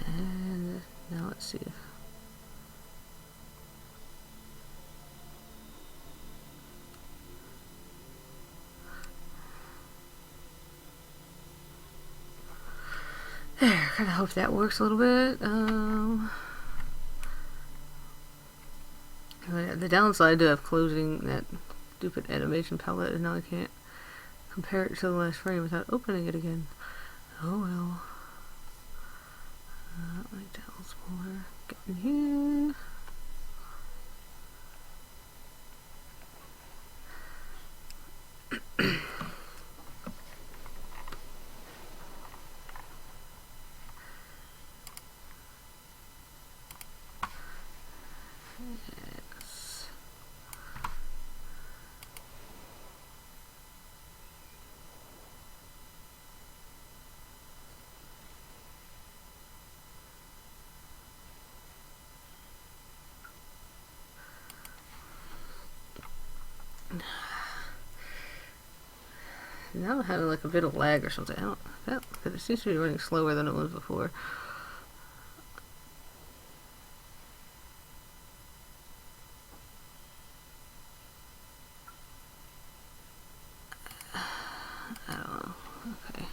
And now let's see. There, kind of hope that works a little bit. The downside of closing that stupid animation palette is now I can't compare it to the last frame without opening it again. Oh well. Like that was more. Get in here. Yes. Now I'm having like a bit of lag or something. I don't know, because it seems to be running slower than it was before. I don't know. Okay.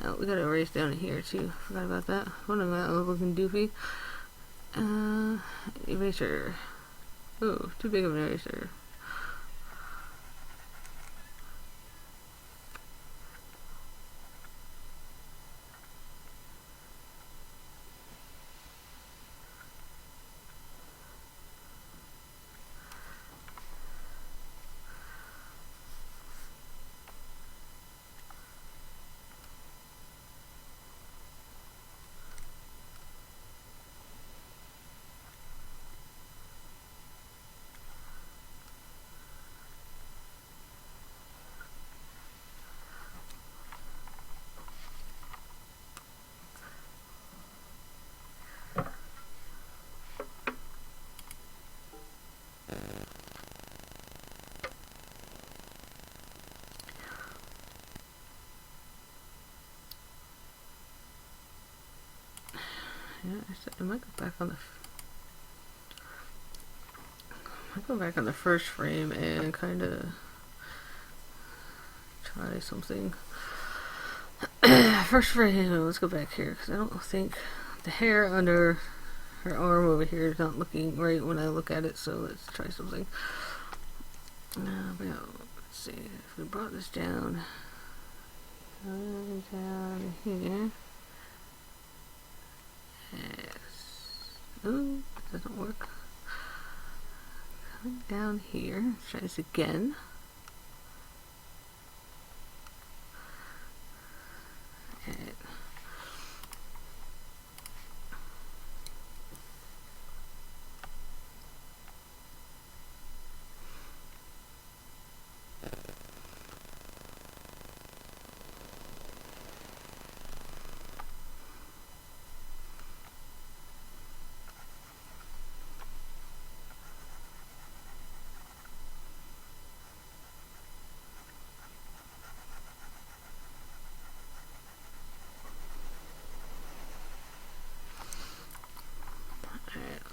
Oh, we got to erase down here too. Forgot about that. What am I looking doofy? Eraser. Oh, too big of an eraser. Yeah, I might go back on the first frame and kind of try something. First frame. Let's go back here because I don't think the hair under her arm over here is not looking right when I look at it. So let's try something. Let's see if we brought this down here. Yes. Oh, it doesn't work. Coming down here. Let's try this again. And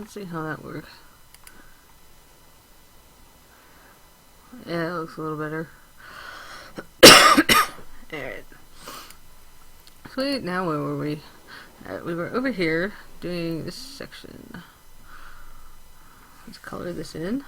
Let's see how that works. Yeah, that looks a little better. Alright. Sweet, now where were we? Alright, we were over here doing this section. Let's color this in.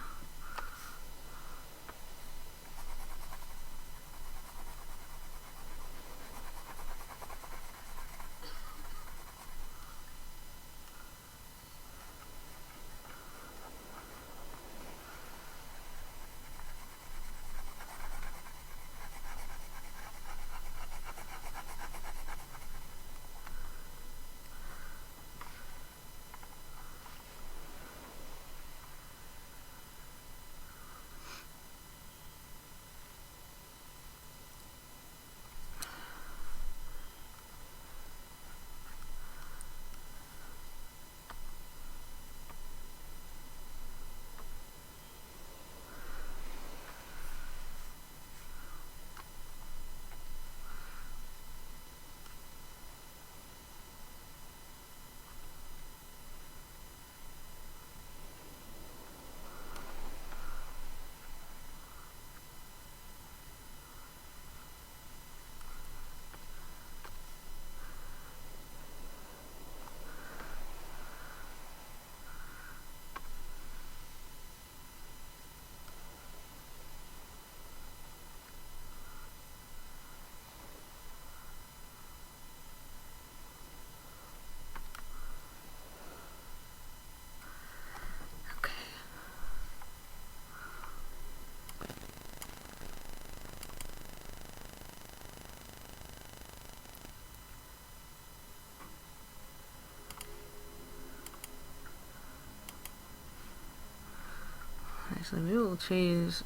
Actually, maybe we'll change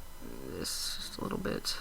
this just a little bit.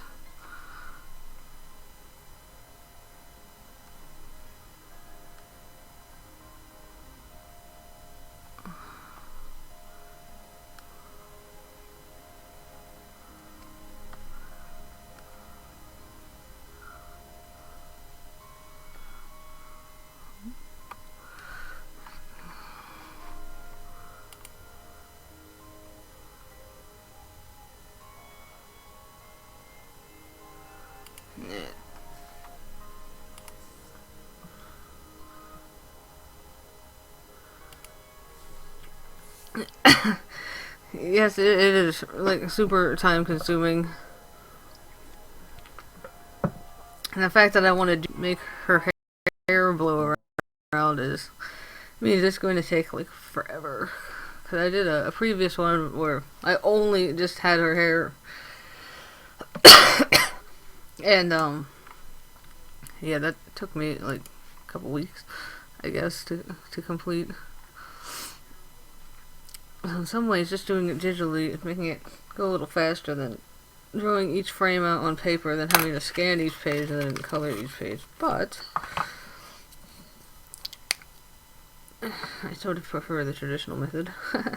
Yes, it is like super time consuming. And the fact that I want to make her hair blow around is means it's going to take like forever. Cause I did a previous one where I only just had her hair, and yeah, that took me like a couple weeks, I guess, to complete. In some ways, just doing it digitally is making it go a little faster than drawing each frame out on paper, then having to scan each page and then color each page. But I sort of prefer the traditional method. Okay.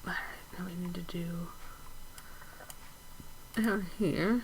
Alright, now we need to do down here.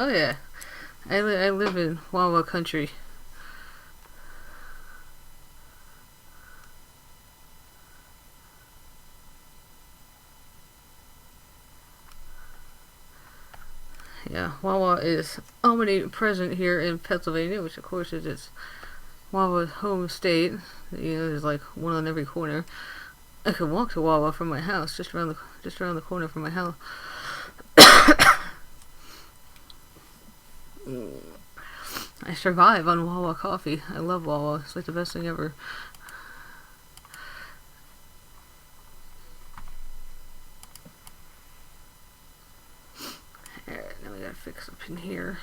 Oh yeah, I live in Wawa country. Yeah, Wawa is omnipresent here in Pennsylvania, which of course is its Wawa's home state. You know, there's like one on every corner. I could walk to Wawa from my house, just around the corner from my house. I survive on Wawa coffee. I love Wawa. It's like the best thing ever. Alright, now we gotta fix up in here.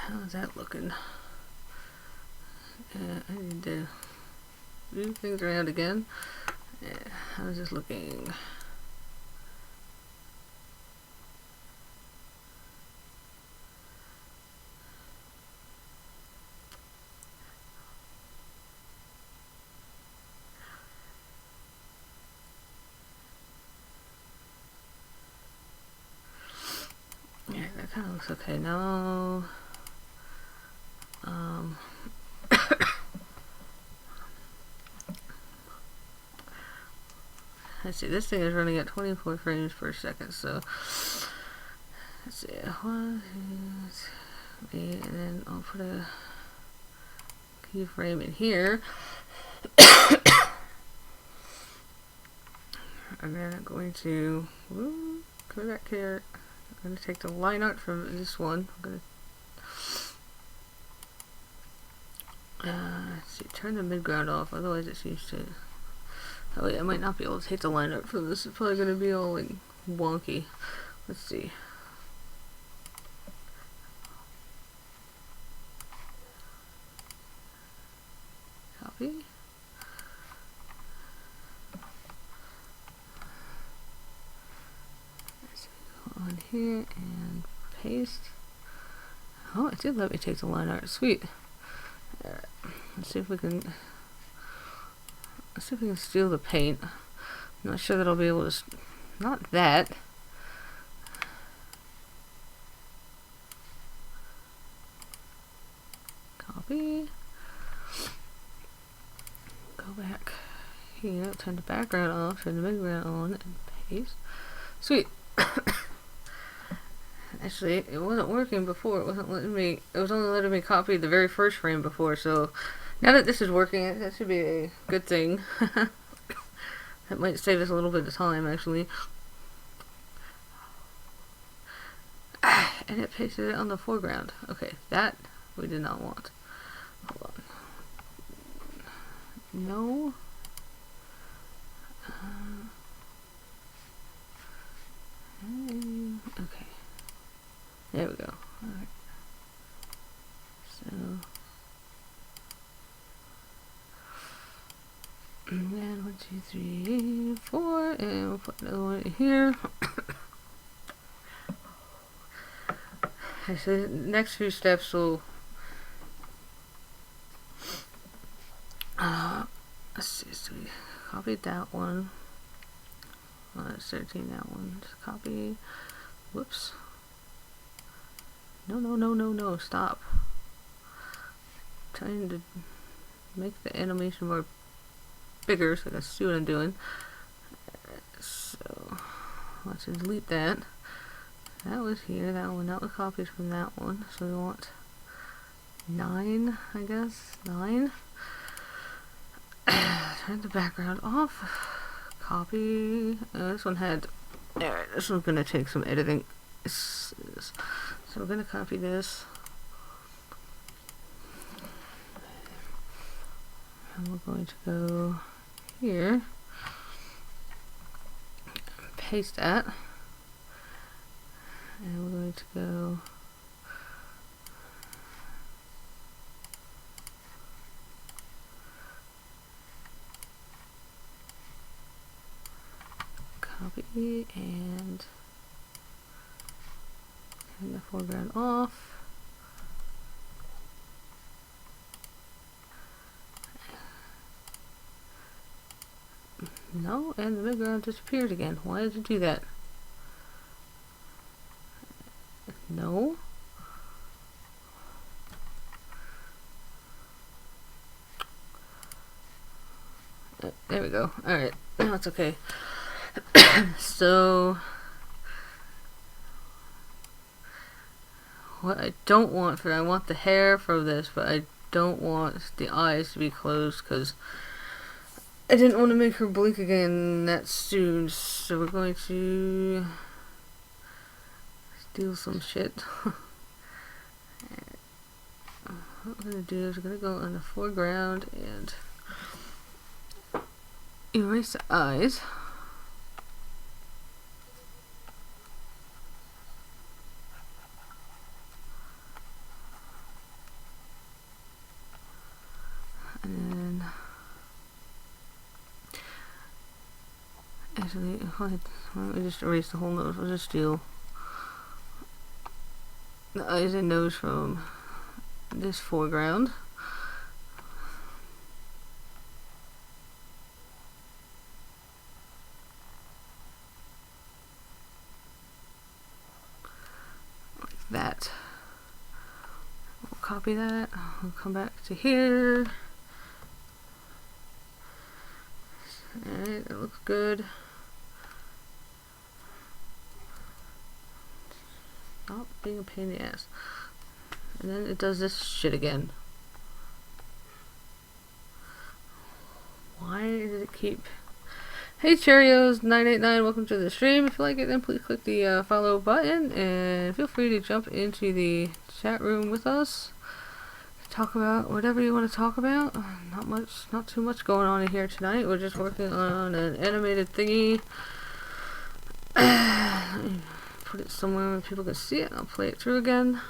How's that looking? I need to move things around again. Yeah, how's this looking? Yeah, that kind of looks okay. Now, let's see, this thing is running at 24 frames per second, so let's see, 1, 2, 3, and then I'll put a keyframe in here. And then I'm going to go back here. I'm going to take the line art from this one. I'm going to let's see, turn the midground off, otherwise it seems to. Oh yeah, I might not be able to take the line art from this. It's probably going to be all like wonky. Let's see. Copy. Let's go on here and paste. Oh, it did let me take the line art. Sweet. Alright, let's see if we can. Let's see if we can steal the paint. I'm not sure that I'll be able to. Not that. Copy. Go back here. Turn the background off. Turn the midground on. And paste. Sweet. Actually, it wasn't working before. It wasn't letting me. It was only letting me copy the very first frame before. So now that this is working, that should be a good thing. That might save us a little bit of time, actually. And it pasted it on the foreground. Okay, that we did not want. Hold on. No. Okay. There we go. Alright. So, 3, 4, and we'll put another one in here. Okay, so the next few steps will let's see, so we copied that one. That's 13, that one. Just copy. Whoops. No, stop. Trying to make the animation more bigger so I can see what I'm doing. So let's delete that. That was here, that one copied from that one. So we want 9, I guess. 9. Turn the background off. Copy. This one had. Alright, this one's gonna take some editing. So we're gonna copy this. And we're going to go here. Paste that. And we're going to go copy and turn the foreground off. No, and the background disappeared again. Why did it do that? No. There we go. Alright, now it's okay. So, what I don't want I want the hair from this, but I don't want the eyes to be closed because I didn't want to make her blink again that soon. So we're going to steal some shit. What we're going to do is we're going to go on the foreground and erase the eyes. And then actually, why don't we just erase the whole nose? We'll just steal the eyes and nose from this foreground. Like that. We'll copy that. We'll come back to here. Alright, that looks good. Stop being a pain in the ass. And then it does this shit again. Why did it keep... Hey Cheerios989, welcome to the stream. If you like it, then please click the follow button and feel free to jump into the chat room with us. Talk about whatever you want to talk about. Not too much going on in here tonight. We're just working on an animated thingy. Put it somewhere where people can see it. I'll play it through again.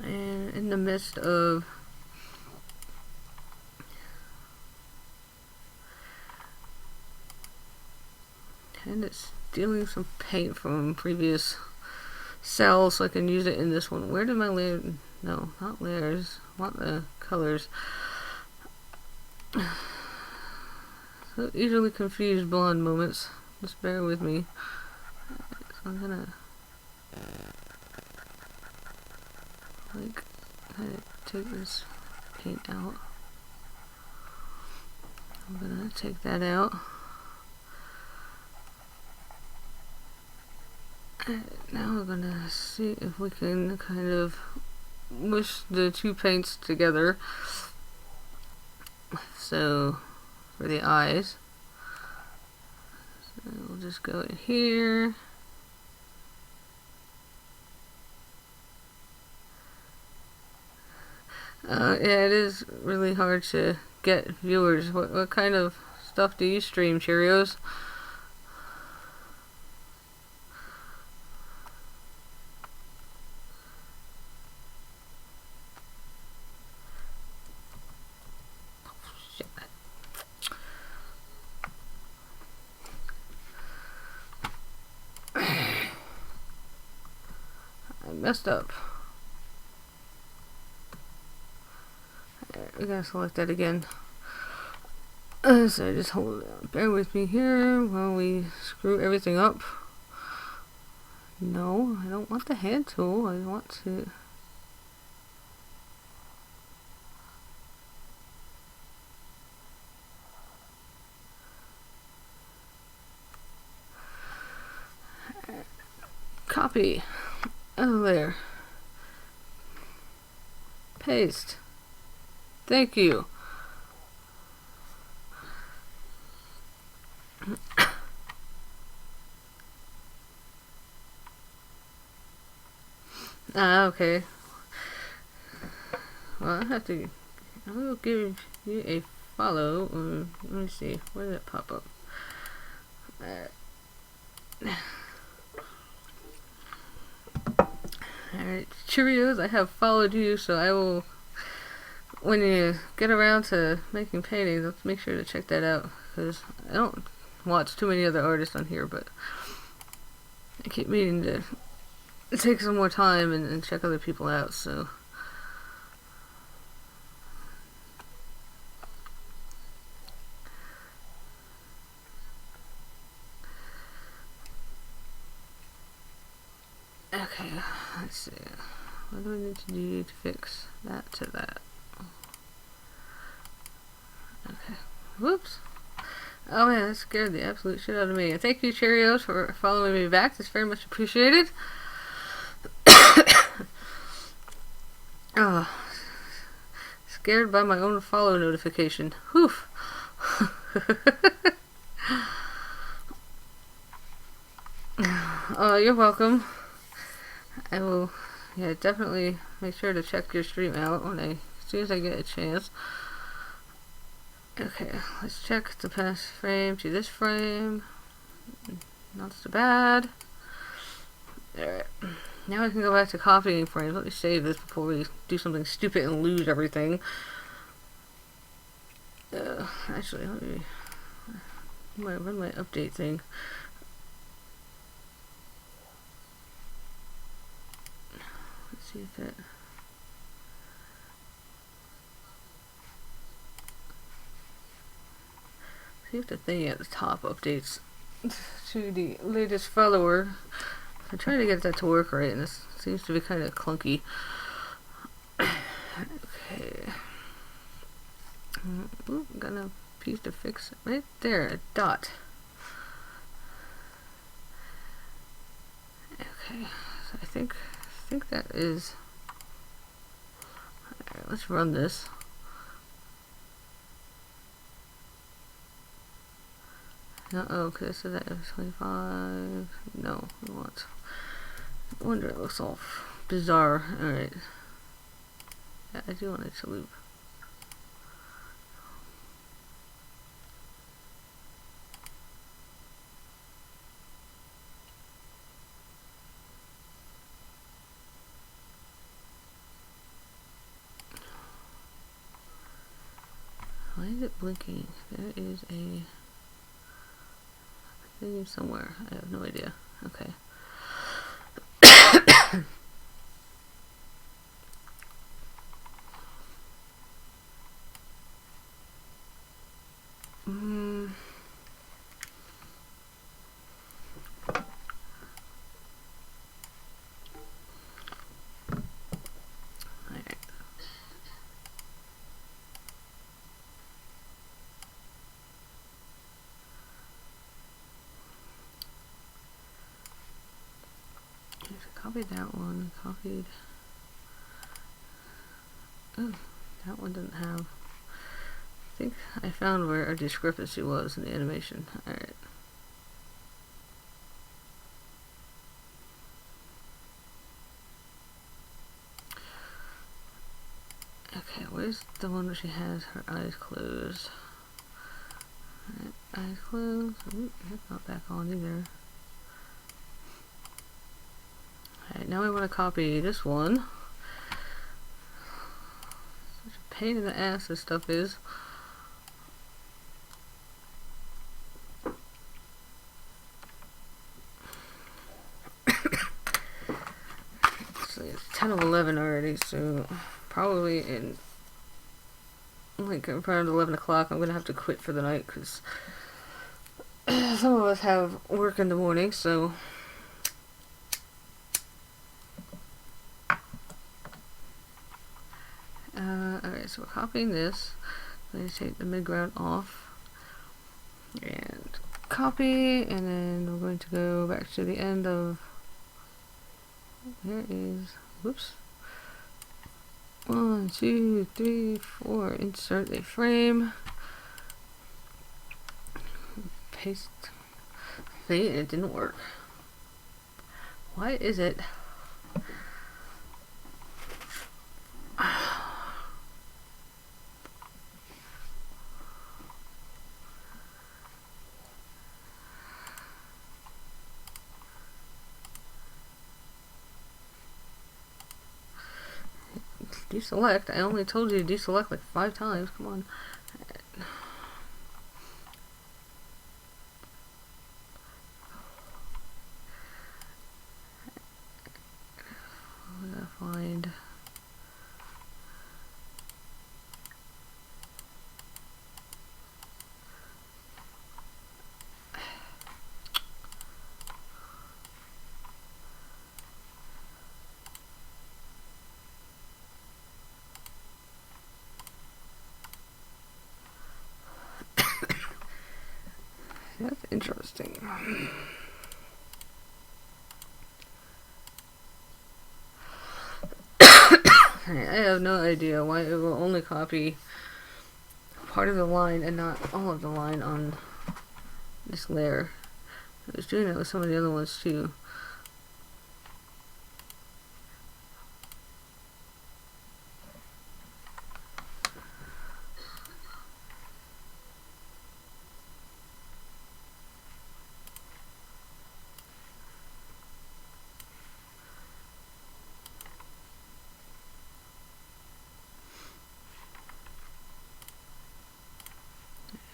And in the midst of kind of stealing some paint from previous cells so I can use it in this one. Where did my layer? No, not layers. I want the colors. So easily confused blonde moments. Just bear with me. So I'm gonna kind of take this paint out. I'm gonna take that out. Now we're gonna see if we can kind of mush the two paints together. So for the eyes, so we'll just go in here. Yeah, it is really hard to get viewers. What kind of stuff do you stream, Cheerios? messed up. Alright, we gotta select that again. So just hold it down. Bear with me here while we screw everything up. No, I don't want the hand tool. I want to... Copy. Oh, there. Paste. Thank you. Okay. Well, I will give you a follow. Let me see. Where did it pop up? Alright, Cheerios, I have followed you, so I will, when you get around to making paintings, let's make sure to check that out, because I don't watch too many other artists on here, but I keep meaning to take some more time and check other people out, so... Okay, let's see. What do I need to do to fix that to that? Okay. Whoops. Oh man, that scared the absolute shit out of me. And thank you, Cheerios, for following me back. That's very much appreciated. Oh, scared by my own follow notification. Whew. Oh, you're welcome. I will, yeah, definitely make sure to check your stream out as soon as I get a chance. Okay, let's check the past frame to this frame. Not so bad. Alright, now I can go back to copying frames. Let me save this before we do something stupid and lose everything. Actually, let me run my update thing. See if it... See if the thing at the top updates to the latest follower. I'm trying to get that to work right, and this seems to be kind of clunky. Okay. Ooh, got a piece to fix right there, a dot. Okay, so I think that is... Alright, let's run this. Uh-oh, okay, so that is 25. No, we want... No wonder it looks all bizarre. Alright. Yeah, I do want it to loop. Why is it blinking? There is a thing somewhere. I have no idea. Okay. Copied that one, copied... Oh, that one didn't have... I think I found where a discrepancy was in the animation. Alright. Okay, where's the one where she has her eyes closed? Alright, eyes closed. Ooh, that's not back on either. Alright, now we want to copy this one. Such a pain in the ass this stuff is. So kind of 11 already, so probably in like around 11 o'clock I'm gonna have to quit for the night because some of us have work in the morning, so alright, so we're copying this. I'm going to take the mid-ground off and copy, and then we're going to go back to the end of, there is, whoops, 1, 2, 3, 4, insert a frame, paste, see, it didn't work. Why is it? Deselect. I only told you to deselect like 5 times. Come on. I'm gonna find. That's interesting. I have no idea why it will only copy part of the line and not all of the line on this layer. I was doing that with some of the other ones too.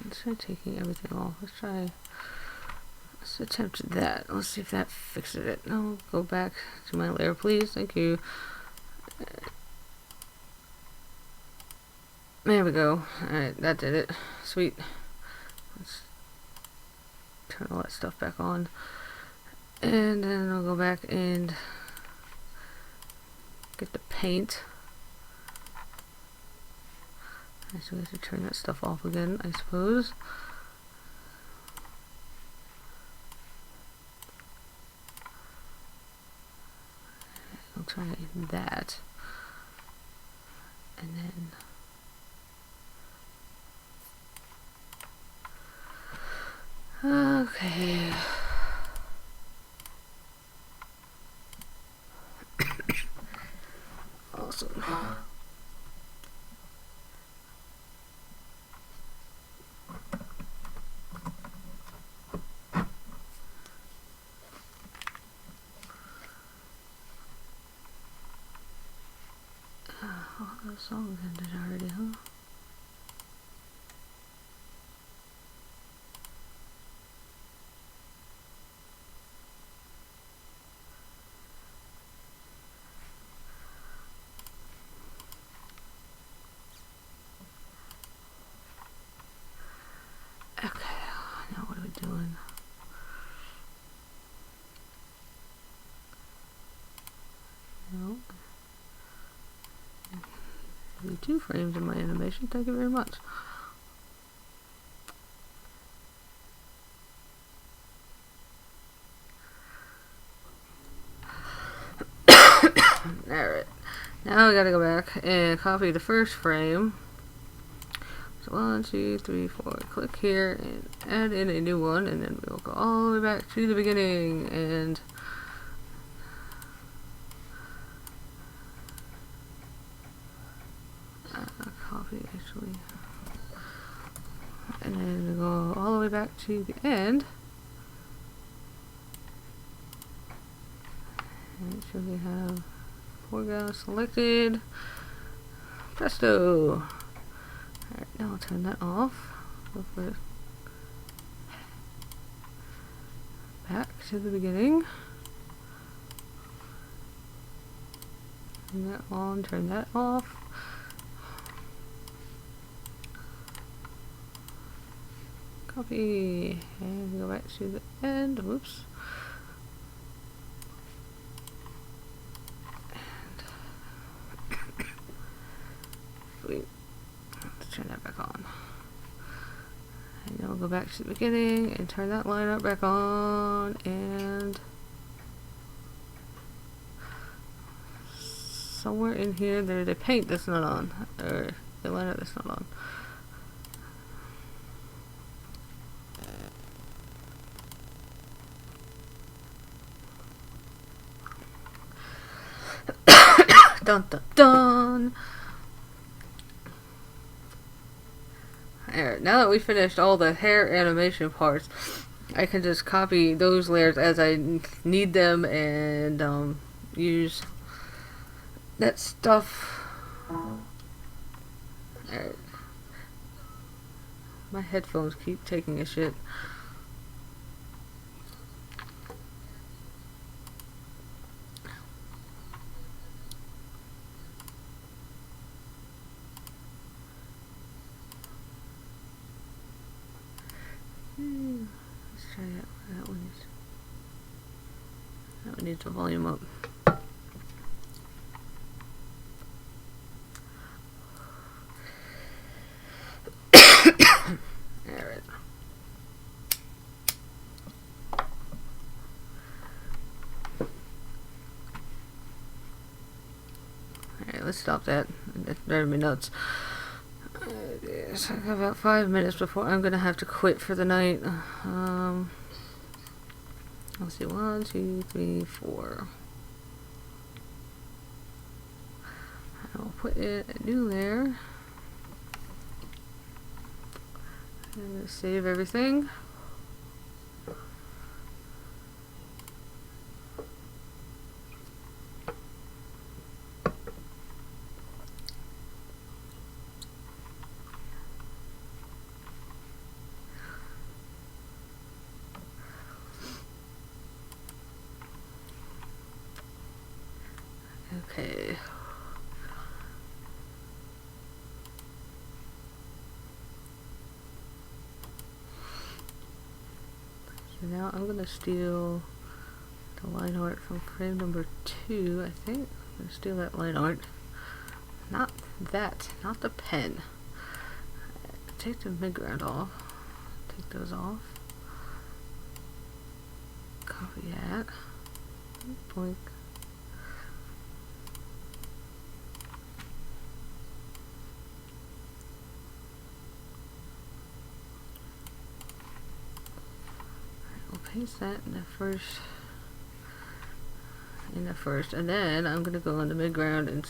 Instead of taking everything off, let's attempt that. Let's see if that fixes it. No, go back to my layer, please. Thank you. There we go. Alright, that did it. Sweet. Let's turn all that stuff back on. And then I'll go back and get the paint. So we have to turn that stuff off again, I suppose. I'll try that. And then... Okay. Awesome. Oh, the song ended already, huh? Okay, now what are we doing? No. 2 frames in my animation, thank you very much. Alright, now I gotta go back and copy the first frame. So 1, 2, 3, 4, click here and add in a new one, and then we'll go all the way back to the beginning and copy actually, and then go all the way back to the end. And make sure we have foreground selected. Presto! Alright, now I'll turn that off. Go for it. Back to the beginning. Turn that on, turn that off. Copy, and go back to the end. Whoops. Wait, let's turn that back on. And then we'll go back to the beginning and turn that line art back on, and somewhere in here there's a paint that's not on, or the line art that's not on. Dun dun dun! Alright, now that we finished all the hair animation parts, I can just copy those layers as I need them and use that stuff. Alright. My headphones keep taking a shit. Let's try that. That one needs the volume up. Alright. Alright, let's stop that. That's driving me nuts. Yes, I got about 5 minutes before I'm gonna have to quit for the night. Let's see, 1, 2, 3, 4. I'll put in a new layer. And save everything. Okay. So now I'm gonna steal the line art from frame number 2, I think. I'm gonna steal that line art. Not that, not the pen. Take the midground off. Take those off. Copy that. Blink. Paste that in the first, and then I'm gonna go on the midground and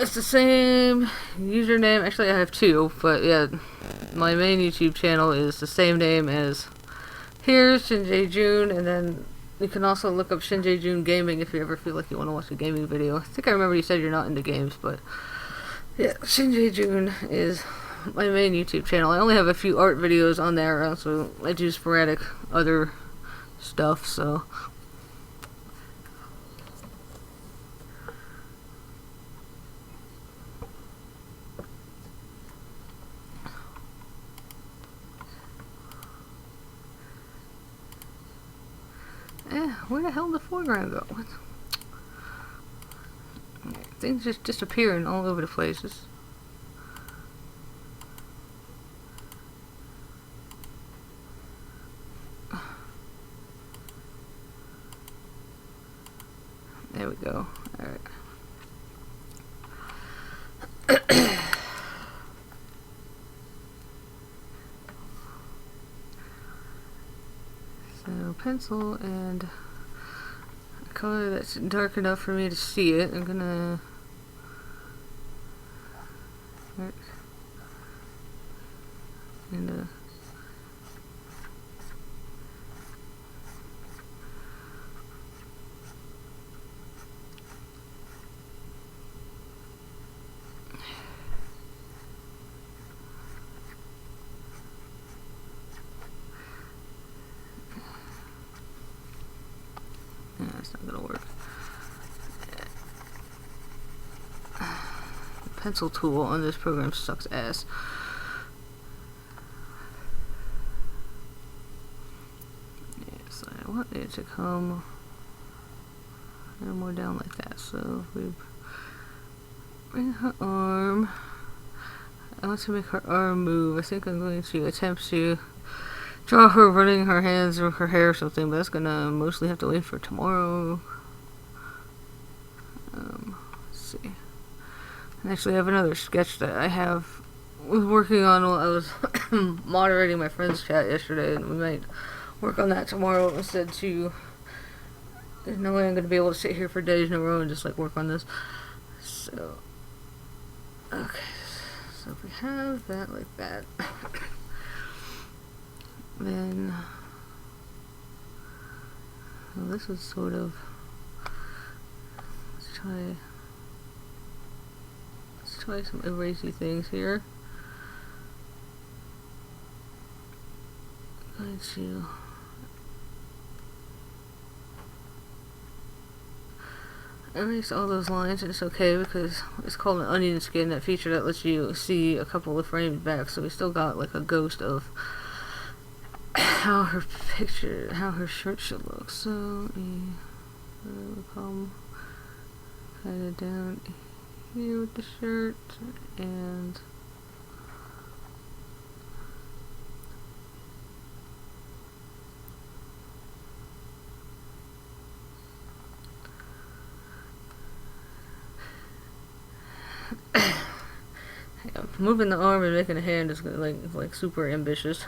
it's the same username. Actually, I have 2, but yeah, my main YouTube channel is the same name as here, SJJ June, and then you can also look up SJJ June Gaming if you ever feel like you want to watch a gaming video. I think I remember you said you're not into games, but yeah, SJJ June is my main YouTube channel. I only have a few art videos on there, also I do sporadic other stuff, so where the hell did the foreground go? What? Things just disappearing all over the places. There we go. Alright. So, pencil and a color that's dark enough for me to see it. I'm gonna start and that's not gonna work. pencil tool on this program sucks ass. Yes, I want it to come no more down like that. So if we bring her arm, I want to make her arm move. I think I'm going to attempt to draw her running her hands or her hair or something, but that's gonna mostly have to wait for tomorrow. Let's see. And actually, I have another sketch that I was working on while I was moderating my friend's chat yesterday, and we might work on that tomorrow instead to. There's no way I'm gonna be able to sit here for days in a row and just like work on this. So, okay. So if we have that like that, then well, this is sort of. Let's try some erasy things here. I'm going to erase all those lines, and it's okay because it's called an onion skin, that feature that lets you see a couple of frames back, so we still got like a ghost of how her shirt should look. So we'll come kind of down here with the shirt, and yeah, moving the arm and making a hand is like super ambitious.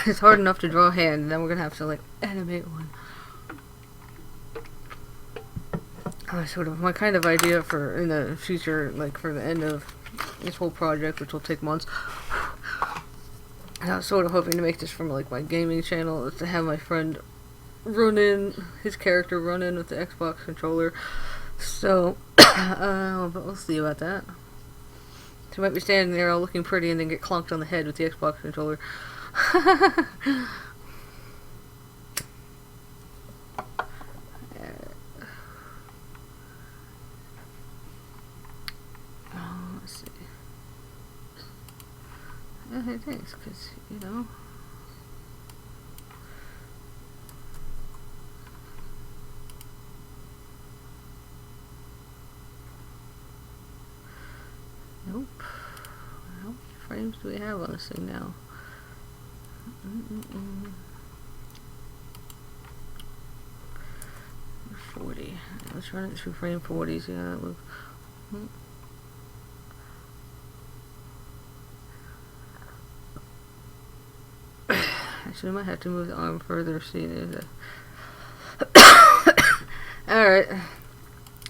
It's hard enough to draw a hand, and then we're gonna have to like animate one. Sort of my kind of idea for in the future, like for the end of this whole project, which will take months. And I was sort of hoping to make this from like my gaming channel, is to have my friend his character run in with the Xbox controller. So, but we'll see about that. She might be standing there all looking pretty and then get clunked on the head with the Xbox controller. Let's see. Okay, thanks, because, you know. Nope. How many frames do we have on this thing now? 40. Let's run it through frame 40. See how that looks. Actually, I might have to move the arm further. See, there's a. Alright.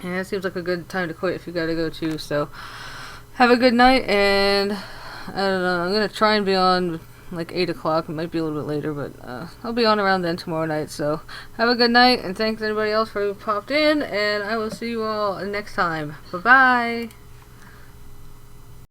Yeah, it seems like a good time to quit if you gotta go too, so. Have a good night, and I don't know, I'm gonna try and be on like 8 o'clock. It might be a little bit later, but I'll be on around then tomorrow night, so have a good night, and thanks anybody else for who popped in, and I will see you all next time. Bye-bye!